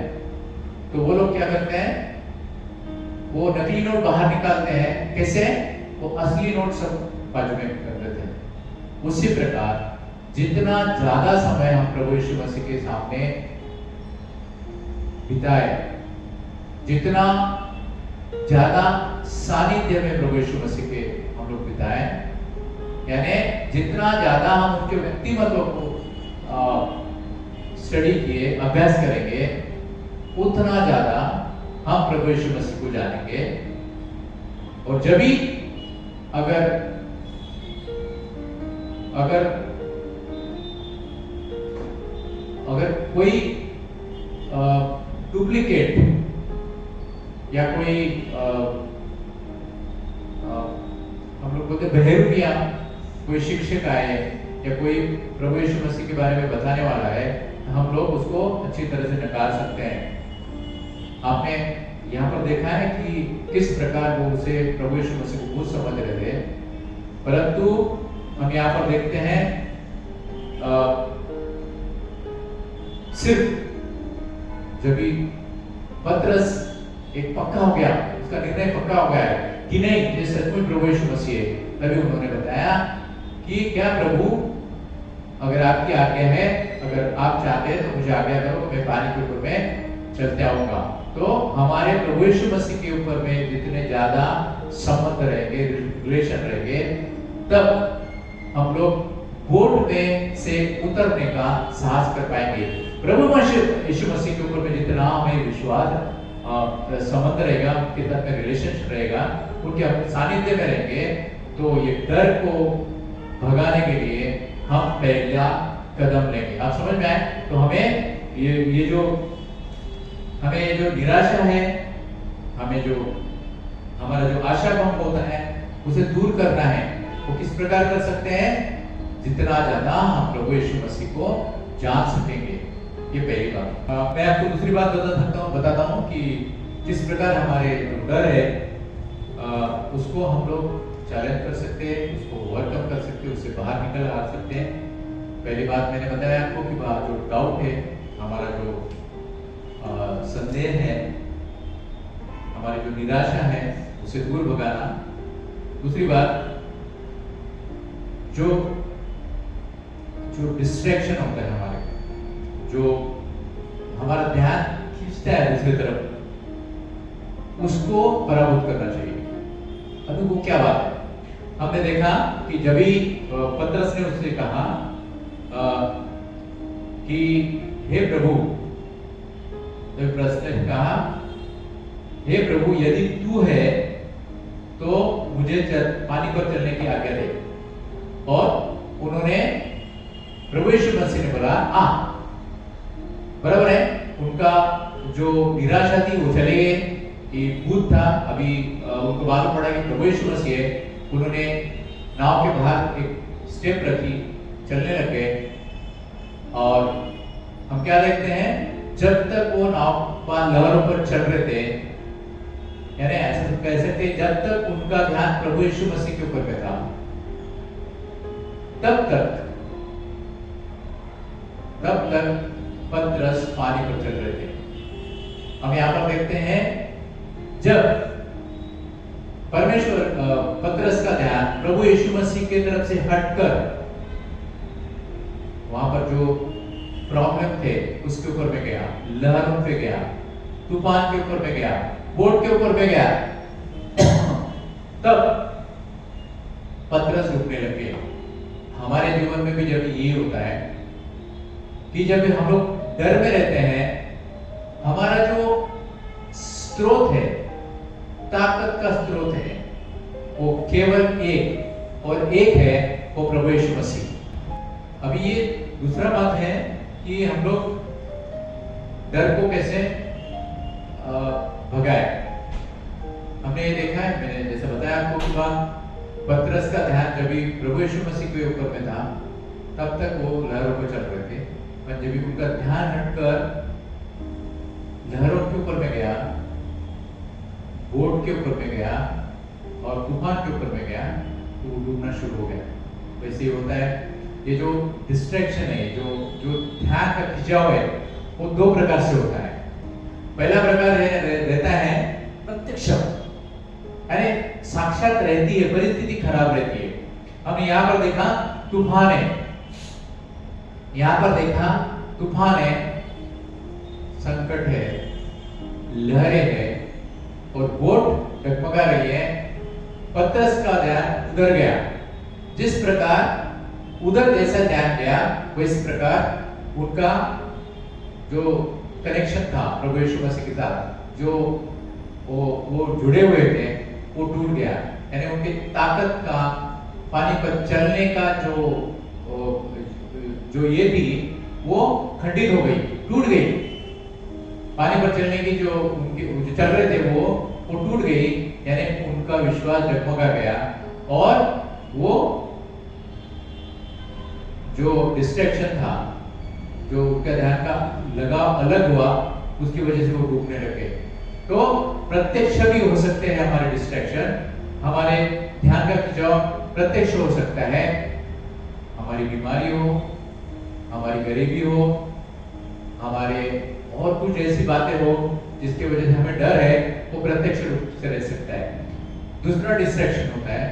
तो वो लोग क्या करते हैं, वो नकली नोट बाहर निकालते हैं। कैसे? वो असली नोट सब बाजू में कर देते हैं। उसी प्रकार जितना ज्यादा समय हम प्रभु यीशु मसीह के सामने बिताए, जितना ज्यादा सानिध्य में प्रभु यीशु मसीह के हम लोग बिताए, यानी जितना ज्यादा हम उनके व्यक्तित्व को स्टडी किए, अभ्यास करेंगे, उतना ज्यादा हम प्रभु यीशु मसीह को जानेंगे। और जब भी अगर कोई डुप्लीकेट या कोई हम लोग बोलते बहरूपिया कोई शिक्षक आए या कोई प्रभु यीशु मसीह के बारे में बताने वाला है, हम लोग उसको अच्छी तरह से नकार सकते हैं। आपने यहाँ पर देखा है कि किस प्रकार वो उसे प्रभु यीशु मसीह को खुद समझ रहे थे, परंतु हम यहाँ पर देखते हैं सिर्फ जब पतरस एक पक्का हो गया, उसका निर्णय पक्का हो गया है कि नहीं ये सचमुच प्रभु यीशु मसीह है, तभी उन्होंने बताया कि क्या प्रभु, अगर आपकी आज्ञा है, अगर आप चाहते हैं तो मुझे आज्ञा करो, मैं पानी के ऊपर में चलते आऊंगा। तो हमारे प्रभु यीशु मसीह के ऊपर में जितने ज्यादा संबंध रहेंगे, रिलेशन रहेंगे, तब हम लोग बोट में से उतरने का साहस कर पाएंगे। प्रभु यीशु मसीह के ऊपर में जितना हमें विश्वास संबंध रहेगा, उनके साथ में रिलेशनशिप रहेगा, उनके सानिध्य में रहेंगे, तो ये डर को भगाने के लिए हम पहला कदम लेंगे। आप समझ में आए? तो हमें ये जो निराशा है, हमें जो हमारा जो आशा भंग होता है, उसे दूर करना है। वो किस प्रकार कर सकते हैं? जितना ज्यादा हम प्रभु यीशु मसीह को जान सकेंगे। ये पहली बात। मैं आपको दूसरी बात बताता हूँ कि किस प्रकार हमारे जो डर है उसको हम लोग चैलेंज कर सकते हैं, उसको ओवरकम कर सकते हैं, उससे बाहर निकल आ सकते हैं। पहली बात मैंने बताया आपको कि जो डाउट है, हमारा जो संदेह है, हमारी जो निराशा है, उसे दूर भगाना। दूसरी बात, जो डिस्ट्रैक्शन होता है हमारे, जो हमारा ध्यान खींचता है दूसरी तरफ, उसको पराभूत करना चाहिए। अभी वो क्या बात है? हमने देखा कि जब भी पतरस ने उससे कहा कि हे प्रभु, जब पतरस ने कहा हे प्रभु, यदि तू है तो मुझे पानी पर चलने की आज्ञा दे। और उन्होंने, प्रभु यीशु मसीह ने बोला बराबर है। उनका जो निराशा थी वो चले गए, कि भूत था, अभी उनको मालूम पड़ा कि प्रभु यीशु मसीह है। उन्होंने नाव के बाहर एक स्टेप रखी, चलने लग गए। और हम क्या देखते हैं, जब तक वो नाव पर लहरों पर चल रहे थे, यानी ऐसा कह सकते जब तक उनका ध्यान प्रभु यीशु मसीह के ऊपर में था, तब तक पतरस पानी पर चल रहे थे। हम यहां पर देखते हैं, जब पतरस का ध्यान प्रभु यीशु मसीह की तरफ से हटकर वहां पर जो प्रॉब्लम थे उसके ऊपर में गया, लहरों पे गया, तूफान के ऊपर में गया, बोट के ऊपर में गया, तब पतरस रुकने लग गया। हमारे जीवन में भी जब ये होता है कि जब हम लोग डर में रहते हैं, हमारा जो स्रोत है, ताकत का स्रोत है, वो केवल एक और एक है, वो प्रभु यीशु मसीह। अभी ये दूसरा बात है कि हम लोग डर को कैसे भगाए। हमने ये देखा है, मैंने जैसे बताया आपको कि पतरस का ध्यान जब भी प्रभु यीशु मसीह के ऊपर में था, तब तक वो लहरों पर चल रहे थे। पर जब भी उनका ध्यान हटकर लहरों के ऊपर में गया, बोट के ऊपर में गया और तूफान के ऊपर में गया, तो वो डूबना शुरू हो गया। वैसे ही होता है, ये जो डिस्ट्रैक्शन है, जो ध्यान का खिंचाव है, वो दो प्रकार से होता है। पहला प्रकार रहता है प्रत्यक्ष, यानी साक्षात रहती है, परिस्थिति खराब रहती है। हमने यहाँ पर देखा तूफान है, यहाँ पर देखा तूफान है, संकट है, लहरें है और बोट डगमगा रही है। पतरस का ध्यान उधर गया। जिस प्रकार उधर जैसा ध्यान गया, वैसे प्रकार उनका जो कनेक्शन था प्रभु यीशु मसीह के साथ, जो वो जुड़े हुए थे, वो टूट गया। यानी उनकी ताकत का, पानी पर चलने का जो ये थी, वो खंडित हो गई, टूट गई। पानी पर चलने की जो चल रहे थे वो टूट गई, यानी उनका विश्वास डगमगा गया। और वो जो डिस्ट्रैक्शन था, जो उनका ध्यान का लगाव अलग हुआ, उसकी वजह से वो डूबने लगे। तो प्रत्यक्ष भी हो सकते हैं हमारे डिस्ट्रैक्शन, हमारे ध्यान का खिंचाव प्रत्यक्ष हो सकता है। हमारी बीमारी हो, हमारी गरीबी हो, हमारे और कुछ ऐसी बातें हो जिसकी वजह से हमें डर है, वो प्रत्यक्ष रूप से रह सकता है। दूसरा डिस्ट्रैक्शन होता है,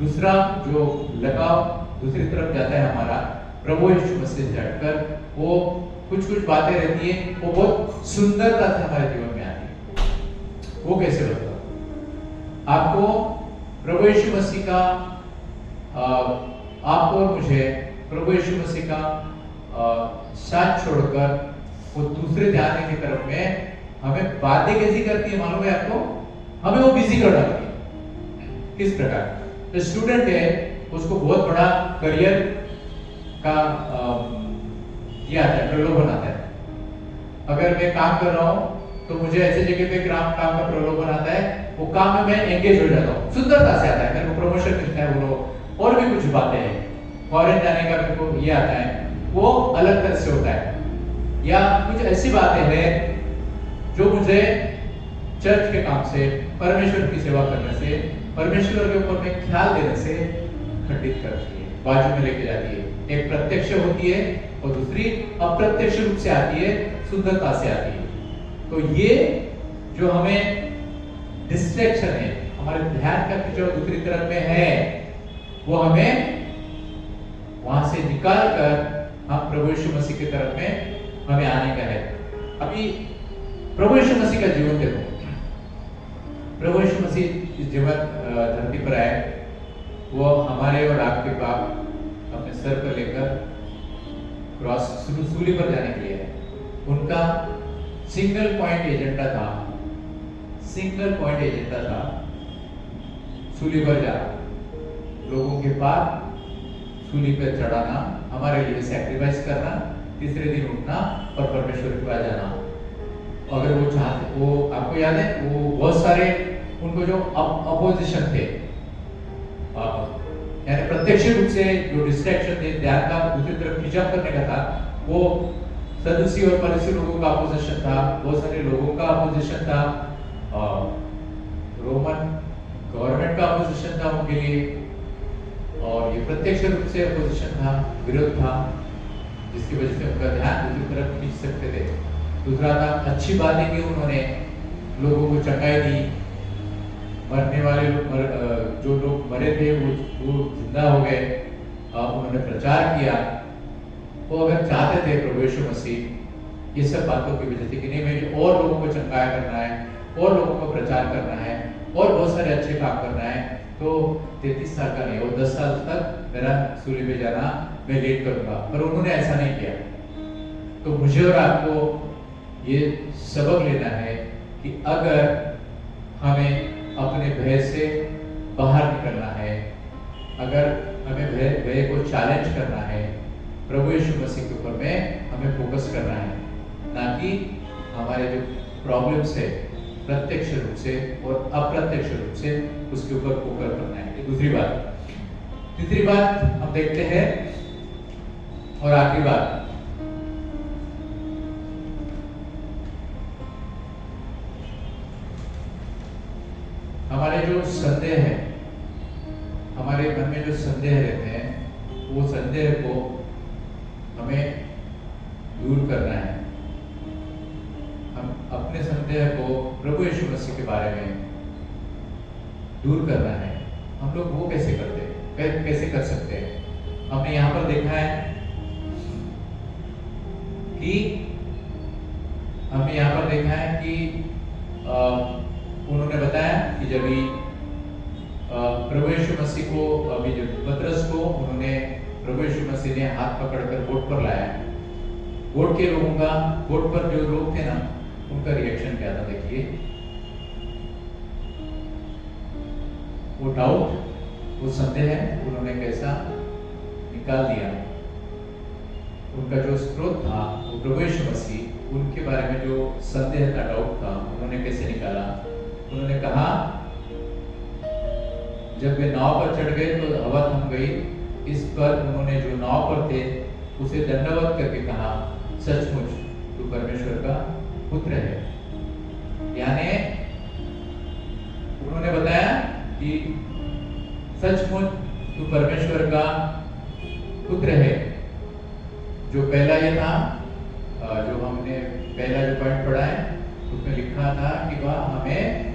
दूसरा जो लगाव दूसरी तरफ जाता है हमारा, प्रभु यीशु मसीह से हटकर वो कुछ बातें रहती है, वो बहुत सुंदरता से हमारे जीवन में आती है। वो कैसे होता है? आपको प्रभु यीशु मसीह का आपको और मुझे प्रभु यीशु मसीह का साथ छोड़कर वो दूसरे ध्यान की तरफ में हमें बातें कैसी करती है मालूम है आपको? हमें वो बिजी कर डालती है। किस प्रकार? जो स्टूडेंट है उसको बहुत बड़ा करियर का ये आता है, प्रलोभन आता है। अगर मैं काम कर रहा हूँ तो मुझे ऐसे जगह पे काम का प्रलोभन आता है, वो काम में मैं एंगेज हो जाता हूँ, सुंदरता से आता है, मेरे को प्रमोशन मिलता है, वो और भी कुछ बातें हैं, फॉरेन जाने का मेरे को ये आता है, वो अलग तरह से होता है। या कुछ ऐसी बातें हैं जो मुझे चर्च के काम से, परमेश्वर की सेवा करने से, परमेश्वर के ऊपर में ख्याल देने से खंडित करती है, बाजू में लेके जाती है। एक प्रत्यक्ष होती है और दूसरी अप्रत्यक्ष रूप से आती है, सुंदरता से आती है। तो ये जो हमें डिस्ट्रैक्शन है, हमारे ध्यान का खिंचाव दूसरी तरफ में है, वो हमें वहां से निकाल कर हम प्रभु यीशु मसीह की तरफ में हमें आने का है। अभी प्रभु यीशु मसीह का जीवन देखो। प्रभु यीशु मसीह इस जीवन धरती पर आए, वो हमारे और आपके पाप अपने सर पर लेकर क्रॉस सूली पर जाने के लिए है। उनका सिंगल पॉइंट एजेंडा था सूली पर जाना, लोगों के पाप सूली पर चढ़ाना, हमारे लिए सैक्रिफाइस करना, तीसरे दिन उठना और परमेश्वर के पास जाना। अगर वो चाहते, वो आपको याद है, वो बहुत सारे उनको जो अपोजिशन थे, यानी प्रत्यक्ष रूप से जो डिस्ट्रैक्शन थे, ध्यान का दूसरी तरफ खिंचाव करने का था, वो सदुसी और फरीसी लोगों का अपोजिशन था, बहुत सारे लोगों का अपोजिशन था, रोमन गवर्नमेंट का अपोजिशन था उनके लिए, और ये प्रत्यक्ष रूप से अपोजिशन था, विरोध था, जिसकी वजह से उनका ध्यान दूसरी तरफ खींच सकते थे। दूसरा था, अच्छी बातें की उन्होंने, लोगों को चंगाई दी, मरने वाले जो लोग मरे थे वो जिंदा हो गए, उन्होंने प्रचार किया। वो अगर चाहते थे प्रभु यीशु मसीह ये सब बातों की वजह से कि नहीं, मुझे और लोगों को चंगाया करना है, और लोगों को प्रचार करना है, और बहुत सारे अच्छे काम करना है, तो 33 साल का नहीं, वो 10 साल तक मेरा सूली पे जाना मैं लेट करूंगा, पर उन्होंने ऐसा नहीं किया। तो मुझे और आपको ये सबक लेना है कि अगर हमें अपने भय से बाहर निकलना है, अगर हमें भय को चैलेंज करना है, प्रभु यीशु मसीह के ऊपर में हमें फोकस करना है, ना कि हमारे जो प्रॉब्लम्स है प्रत्यक्ष रूप से और अप्रत्यक्ष रूप से उसके ऊपर फोकस करना है। ये दूसरी बात। तीसरी बात हम देखते हैं और आखिरी बात, हमारे जो संदेह है, हमारे मन में जो संदेह रहते हैं, वो संदेह को हमें दूर करना है। हम अपने संदेह को प्रभु यीशु मसीह के बारे में दूर करना है। हम लोग वो कैसे करते हैं, कैसे कर सकते हैं? हमने यहाँ पर देखा है कि उन्होंने बताया कि जब भी प्रभु यीशु मसीह को, अभी जो पतरस को उन्होंने, प्रभु यीशु मसीह ने हाथ पकड़कर बोट पर लाया, बोट पर जो लोग थे ना, उनका रिएक्शन क्या था देखिए। वो डाउट, वो संदेह उन्होंने कैसा निकाल दिया। उनका जो स्रोत था वो प्रभु यीशु मसीह, उनके बारे में जो संदेह था, डाउट था, उन्होंने कैसे निकाला? उन्होंने कहा, जब वे नाव पर चढ़ गए तो हवा थम गई। इस पर उन्होंने जो नाव पर थे उसे दंडवत करके कहा, सचमुच तू परमेश्वर का पुत्र है। यानी उन्होंने बताया कि सचमुच तू परमेश्वर का पुत्र है। जो पहला ये था, जो हमने पहला जो पॉइंट पढ़ा है, उसमें लिखा था कि वह हमें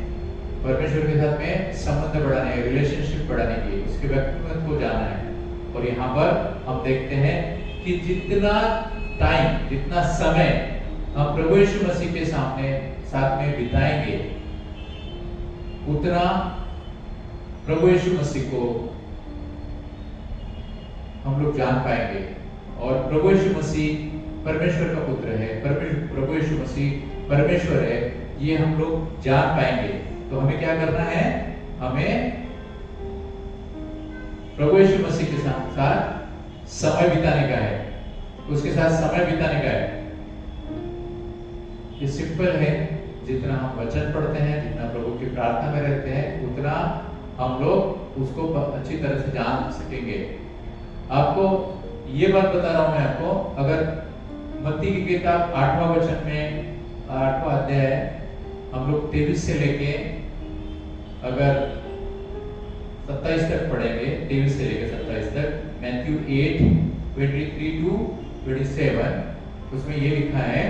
परमेश्वर के साथ में संबंध बढ़ाने, रिलेशनशिप बढ़ाने की, उसके व्यक्तित्व को जानना है। और यहाँ पर हम देखते हैं कि जितना टाइम, जितना समय हम प्रभु यीशु मसीह के साथ में बिताएंगे, उतना प्रभु यीशु मसीह को हम लोग जान पाएंगे। और प्रभु यीशु मसीह परमेश्वर का पुत्र है, प्रभु यीशु मसीह परमेश्वर है, ये हम लोग जान पाएंगे। तो हमें क्या करना है? हमें प्रभु यीशु मसीह के साथ समय बिताने का है, उसके साथ समय बिताने का है। ये सिंपल है, जितना हम वचन पढ़ते हैं, जितना प्रभु की प्रार्थना में रहते हैं, उतना हम लोग उसको अच्छी तरह से जान सकेंगे। आपको ये बात बता रहा हूं मैं आपको, अगर मत्ती की किताब 8वां वचन में 8वां अध्याय हम लोग 23 से लेके अगर 27 तक पढ़ेंगे, 23 से लेके 27 तक, मैथ्यू 8:23 to 27, उसमें ये लिखा है,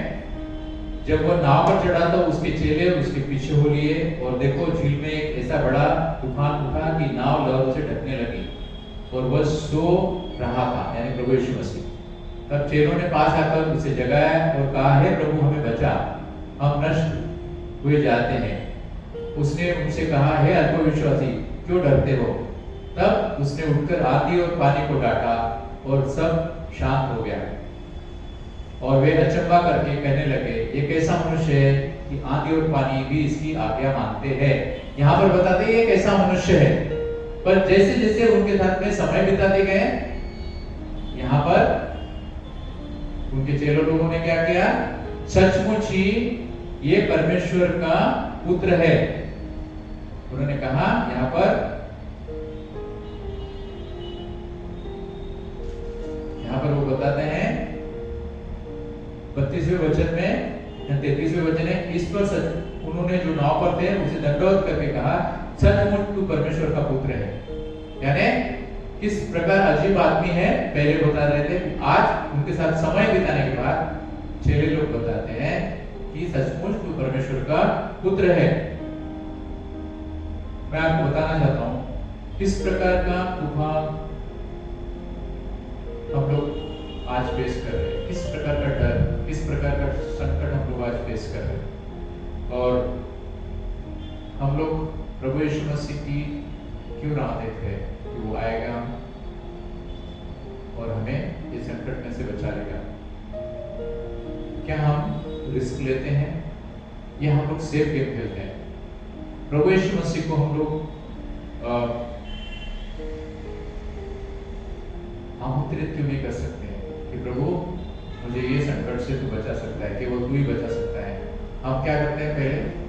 जब वह नाव पर चढ़ा तो उसके चेले उसके पीछे हो लिए, और देखो झील में एक ऐसा बड़ा तूफान उठा कि नाव लहरों से ढकने लगी और वह सो रहा था, यानी प्रभु यीशु मसीह। तब चेलों ने पास आकर उसे जगाया और कहा, हे प्रभु हमें बचा, हम नष्ट हुए जाते हैं। उसने उनसे कहा, हे अल्पविश्वासी, क्यों डरते हो? तब उसने उठकर आंधी और पानी को डांटा और सब शांत हो गया। और वे अचंभा करके कहने लगे, ये कैसा मनुष्य है कि आंधी और पानी भी इसकी आज्ञा मानते हैं। यहाँ पर बताते हैं ये कैसा मनुष्य है, पर जैसे जैसे उनके साथ में समय बिताते गए, यहाँ पर उनके चेलों लोगों ने क्या किया? सचमुच ही ये परमेश्वर का पुत्र है, उन्होंने कहा। यहाँ पर वो बताते हैं 32वें वचन में, 33वें वचन है, इस पर सच उन्होंने जो नाव पर थे उसे दंडवत करके कहा, सचमुच तू परमेश्वर का पुत्र है। यानी किस प्रकार अजीब आदमी है, पहले बता रहे थे, आज उनके साथ समय बिताने के बाद चेले लोग बताते हैं कि सचमुच तू परमेश्वर का पुत्र है। मैं आपको बताना चाहता हूं किस प्रकार का तूफान हम लोग आज फेस कर रहे हैं, किस प्रकार का डर, किस प्रकार का संकट हम लोग आज फेस कर रहे हैं, और हम लोग प्रभु यीशु मसीह की क्यों राह देख रहे हैं कि वो आएगा और हमें इस संकट में से बचा लेगा। क्या हम रिस्क लेते हैं या हम लोग सेफ गेम खेलते हैं? प्रभु यीशु मसीह को हम लोग आमंत्रित क्यों नहीं कर सकते हैं कि प्रभु मुझे ये संकट से तू बचा सकता है, केवल तू ही बचा सकता है। हम क्या करते हैं? पहले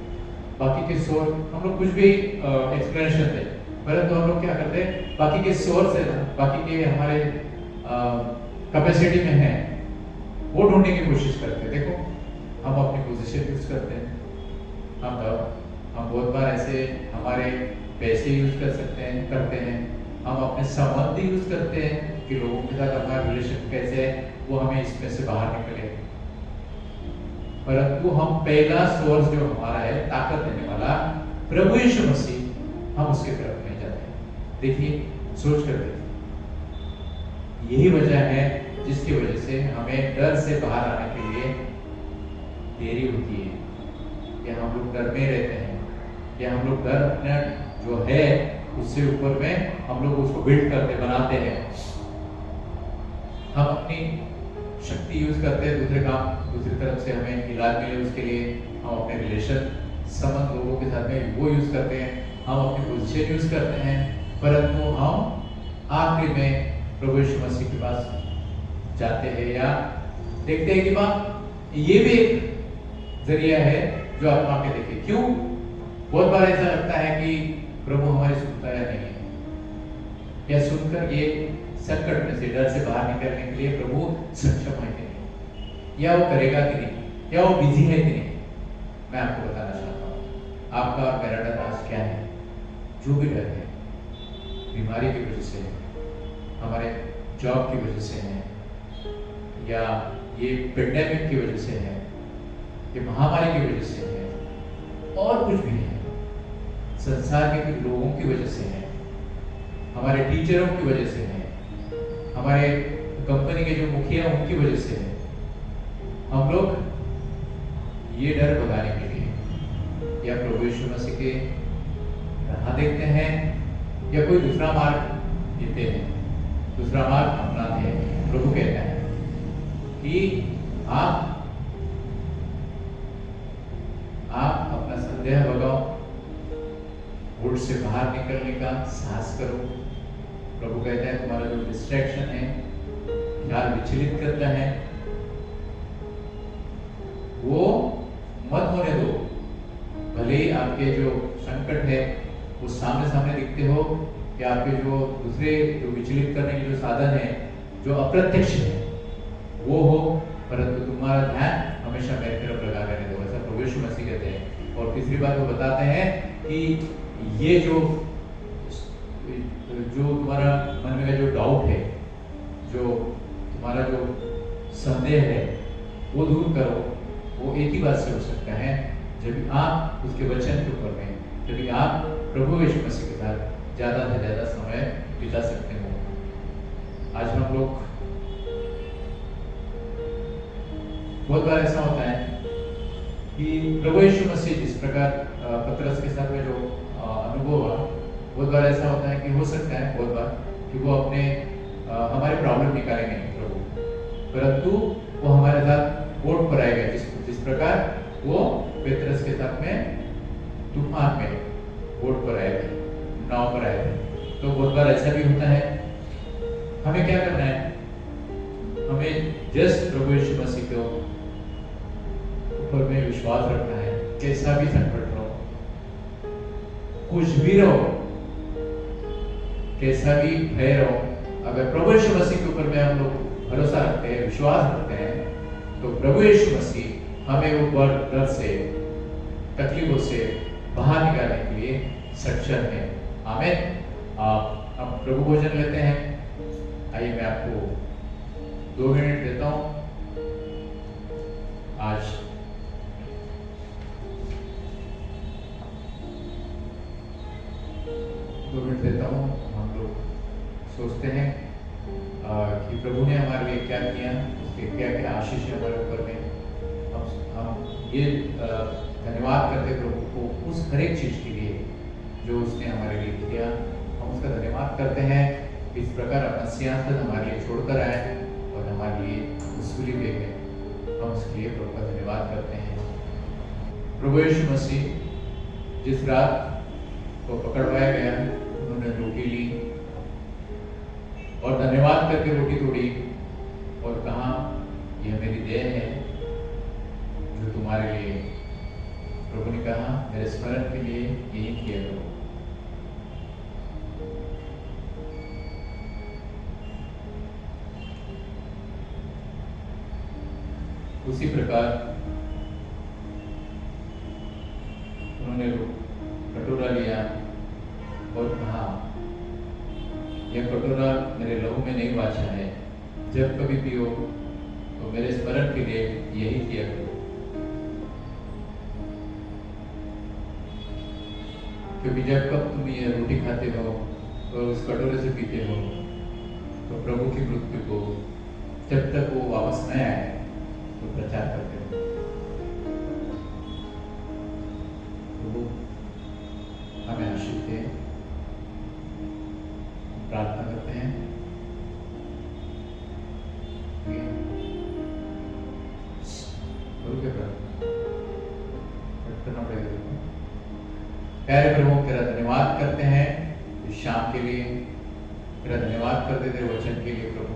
बाकी के सोर्स, हम लोग कुछ भी एक्सप्लेनेशन दे, परंतु हम लोग क्या करते हैं? बाकी के सोर्स है, बाकी के हमारे कैपेसिटी में है, वो ढूंढने की कोशिश करते हैं। देखो हम अपनी पोजीशन यूज करते हैं, हम बहुत बार ऐसे हमारे पैसे यूज कर सकते हैं, करते हैं, हम अपने संबंध यूज करते हैं कि लोगों के साथ हमारा रिलेशन कैसे है, वो हमें इसमें से बाहर निकले। परंतु हम पहला सोर्स जो हमारा है, ताकत देने वाला प्रभु यीशु मसीह, हम उसके तरफ नहीं जाते। देखिए, सोच कर देखिए, यही वजह है जिसकी वजह से हमें डर से बाहर आने के लिए देरी होती है, या हम लोग डर में रहते हैं, या हम लोग डर अपना जो है उससे ऊपर में हम लोग उसको बिल्ड करते, बनाते हैं। हम अपनी शक्ति यूज करते हैं दूसरी तरफ से हमें इलाज मिले उसके लिए, हम अपने रिलेशन संबंध लोगों के साथ में वो यूज करते हैं, हम अपनी पोजीशन यूज करते हैं, परंतु हम आखिरी में प्रभु यीशु मसीह के पास जाते हैं या देखते हैं कि मां ये भी एक जरिया है जो आप आके देखें। क्यों? बहुत बार ऐसा लगता है कि प्रभु हमारी सुनता है नहीं है, या सुनकर ये संकट में से, डर से बाहर निकलने के लिए प्रभु सक्षम है कि नहीं, या वो करेगा कि नहीं, या वो बिजी है कि नहीं। मैं आपको बताना चाहता हूँ, आपका और मेरा डर आज क्या है? जो भी डर है, बीमारी की वजह से, हमारे जॉब की वजह से है, या ये पेंडेमिक की वजह से है, ये महामारी की वजह से है, और कुछ भी नहीं है, संसार के कुछ लोगों की वजह से है, हमारे टीचरों की वजह से है, हमारे कंपनी के जो मुखिया उनकी वजह से है। हम लोग ये डर भगाने के लिए या प्रभु यीशु मसीह के राह देखते हैं या कोई दूसरा मार्ग लेते हैं। दूसरा मार्ग अपनाते हैं। प्रभु कहता है कि आप अपना संदेह भगाओ, वोट से बाहर निकलने का साहस करो। प्रभु कहता है तुम्हारा जो डिस्ट्रैक्शन है, ख्याल विचलित करता है, वो मत होने दो। भले ही आपके जो संकट है वो सामने सामने दिखते हो, कि आपके जो दूसरे जो विचलित करने के जो साधन है जो अप्रत्यक्ष है वो हो, परंतु तुम्हारा ध्यान हमेशा मेरी तरफ लगा रहने दो, ऐसा प्रभु यीशु मसीह कहते हैं। और तीसरी बात वो बताते हैं कि ये जो तुम्हारा मन में जो डाउट है, जो तुम्हारा जो संदेह है, वो दूर करो। वो एक ही बात से हो सकता है, जब आप उसके वचन के ऊपर में, जब आप प्रभु यीशु मसीह के साथ ज्यादा से ज्यादा समय बिता सकते हो। आज हम लोग बहुत बार ऐसा होता है कि प्रभु यीशु मसीह जिस प्रकार पतरस के साथ में जो अनुभव हुआ, बहुत बार ऐसा होता है कि हो सकता है बहुत बार कि वो अपने हमारे प्रॉब्लम निकालेंगे नहीं प्रभु, परंतु वो हमारे साथ बोट पर आएगा, जिस प्रकार वो पतरस के साथ में तूफान में बोट पर आए थे, नाव पर आए थे। तो बहुत बार ऐसा भी होता है। हमें क्या करना है? हमें जस्ट प्रभु यीशु मसीह के ऊपर में विश्वास रखना है। कैसा भी संकट रहो, कुछ भी रहो, कैसा भी भय रहो, अगर प्रभु यीशु मसीह के ऊपर में हम लोग भरोसा रखते हैं, विश्वास रखते हैं, तो प्रभु यीशु मसीह हमें वो डर से, तकलीफों से बाहर निकालने के लिए सक्षम है। आमीन। अब प्रभु भोजन लेते हैं। आइए मैं आपको 2 मिनट देता हूं। आज देता हूं। हम लोग सोचते हैं कि प्रभु ने हमारे लिए क्या किया, उसके क्या क्या आशीष है हमारे ऊपर में। हम ये धन्यवाद करते प्रभु को उस हर एक चीज के लिए जो उसने हमारे लिए किया। हम उसका धन्यवाद करते हैं। इस प्रकार अपना सिंहासन हमारे लिए छोड़कर आए और हमारे लिए वसूली दे गए। हम उसके लिए प्रभु का धन्यवाद करते हैं। प्रभु यीशु मसीह जिस रात को पकड़वाया गया, उन्होंने रोटी ली और धन्यवाद करके रोटी तोड़ी और कहा, यह मेरी देह है जो तुम्हारे लिए। प्रभु ने कहा, मेरे स्मरण के लिए यही किया करो। उसी प्रकार उन्होंने कटोरा लिया और कहा, यह कटोरा मेरे लहू में नहीं वाचा है, जब कभी पियो तो मेरे स्मरण के लिए यही किया करो। क्योंकि जब कब तुम ये रोटी खाते हो और उस कटोरे से पीते हो, तो प्रभु की मृत्यु को जब तक वो वापस न आए तो प्रचार करते हो। प्रभु हमें आशीष दे। प्रार्थना करते हैं। गुरु के प्रार्थना करना पड़ेगा। प्यारे प्रभु, तेरा धन्यवाद करते हैं इस शाम के लिए। तेरा धन्यवाद करते तेरे वचन के लिए प्रभु।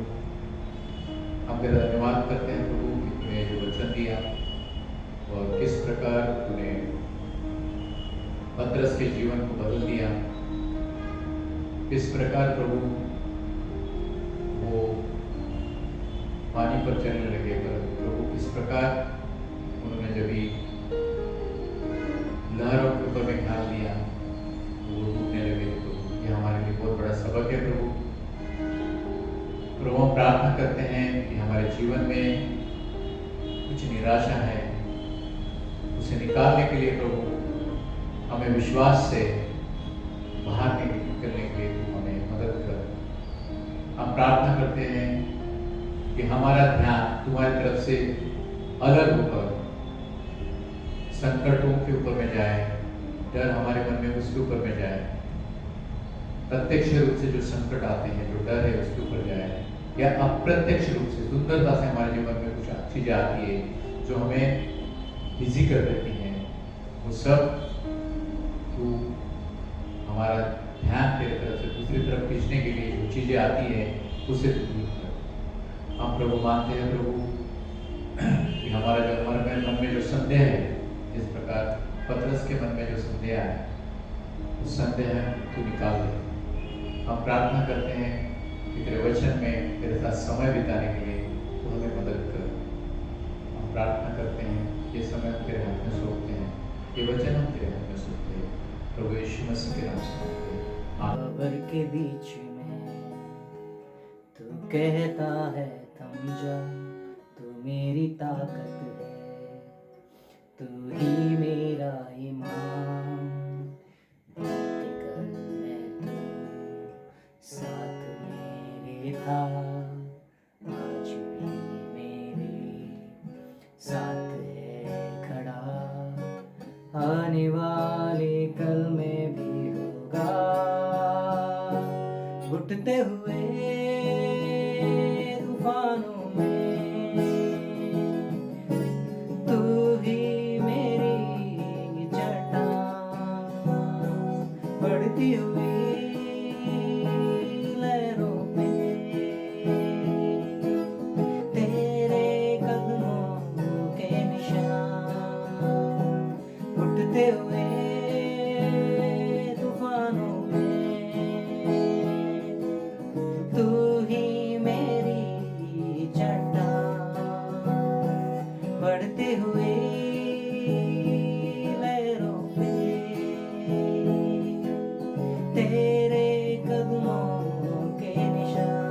हम तेरा धन्यवाद करते हैं प्रभु कि तूने जो वचन दिया और किस प्रकार तूने पतरस के जीवन को बदल दिया। किस प्रकार प्रभु वो पानी पर चलने लगे। प्रभु किस प्रकार उन्होंने जब भी लहरों के ऊपर में ख्याल दिया वो डूबने लगे। तो ये हमारे लिए बहुत बड़ा सबक है प्रभु। प्रभु हम प्रार्थना करते हैं कि हमारे जीवन में कुछ निराशा है, उसे निकालने के लिए प्रभु हमें विश्वास से बाहर निकलने के लिए हमें मदद कर। हम प्रार्थना करते हैं कि हमारा ध्यान तुम्हारी तरफ से अलग होकर संकटों के ऊपर में जाए, डर हमारे मन में उसके ऊपर में जाए। प्रत्यक्ष रूप से जो संकट आते हैं, जो डर है उसके ऊपर जाए, या अप्रत्यक्ष रूप से सुंदरता से हमारे जीवन में कुछ चीजें आती है जो हमें बिजी कर देती हैं, वो सब तू हमारा ध्यान तेरे तरफ से दूसरी तरफ खींचने के लिए जो चीजें आती है उसे तू दूर कर। हम प्रभु मानते हैं प्रभु कि हमारे मन में जो संदेह है, जिस प्रकार पतरस के मन में जो संदेह है, उस संदेह तू निकाल दे। हम प्रार्थना करते हैं कि तेरे वचन में तेरे साथ समय बिताने के लिए तू हमें मदद कर। हम प्रार्थना करते हैं, ये समय हम तेरे हाथ में सौंपते हैं, ये वचन हम तेरे हाथ में सौंपते हैं, प्रभु यीशु मसीह के नाम से मांगते हैं, आमीन। खबर के बीच में तू कहता है थम जा, तू मेरी ताकत है, तू ही मेरा ईमान। कल में तू साथ मेरे था, आज भी मेरे साथ है खड़ा, आने वाले कल में भी होगा। घुटते हुए तूफानों में तू ही मेरी चट्टान, बढ़ती हुई लहरों पे तेरे कदमों के निशान। उठते हुए तूफानों में तू ही मेरी चट्टान, बढ़ते हुए लहरों पे तेरे कदमों के निशान।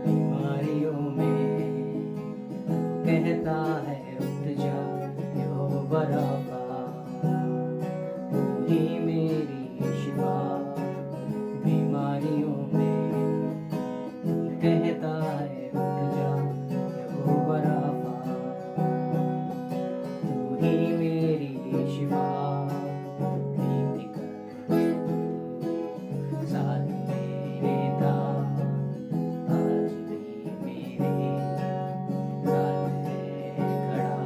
बीमारियों में कहता है उठ जा, यहोवा राफा, तू ही मेरी शिफा। बीमारियों में कहता है उठ जा, यहोवा राफा, तू ही मेरी शिफा। प्रीति कर तू साथ मेरे था, आज भी मेरे साथ है खड़ा,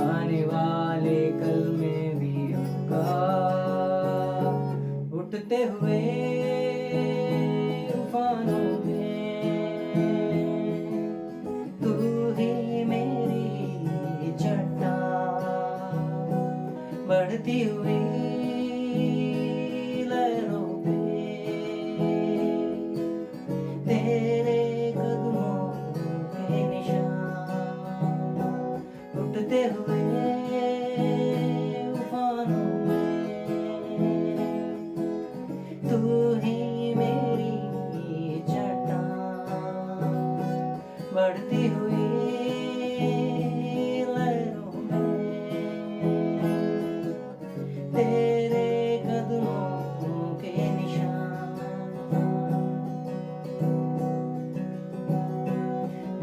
आने वाले कल में भी होगा। उठते हुए तूफानों में तू ही मेरी चट्टान, बढ़ती हुई लहरों पे तेरे कदमों के निशान। उठते हुए तूफानों में तू ही मेरी चट्टान, बढ़ती हुई लहरों में तेरे कदमों के निशान।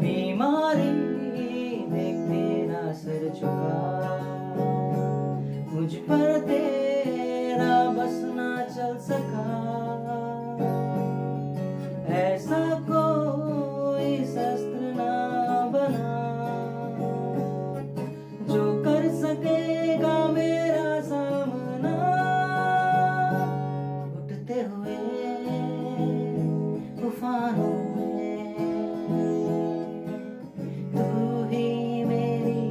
बीमारी देख तेरा सर झुका, मुझ पर तेरा बस ना चल सका। ऐसा कोई शस्त्र ना बना जो कर सकेगा मेरा सामना। उठते हुए तूफानों में तू ही मेरी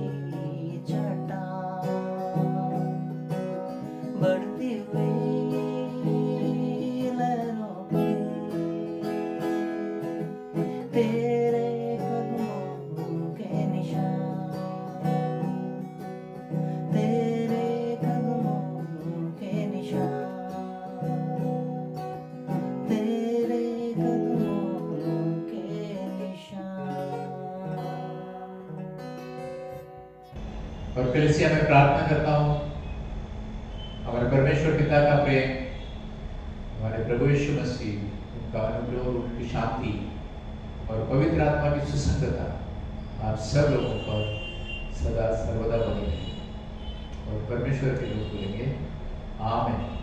चट्टान, बढ़ती हुई लहरों पे तेरे कदमों के निशान। तेरे कदमों के निशान, तेरे कदमों के निशान। और कलीसिया में प्रार्थना करता हूँ, हमारे परमेश्वर पिता का प्रेम, हमारे प्रभु यीशु मसीह, उनका अनुग्रह और उनकी शांति और पवित्र आत्मा की सुसंगता आप सब लोगों पर सदा सर्वदा बनी रहे। और परमेश्वर के लोग बोलेंगे आमीन।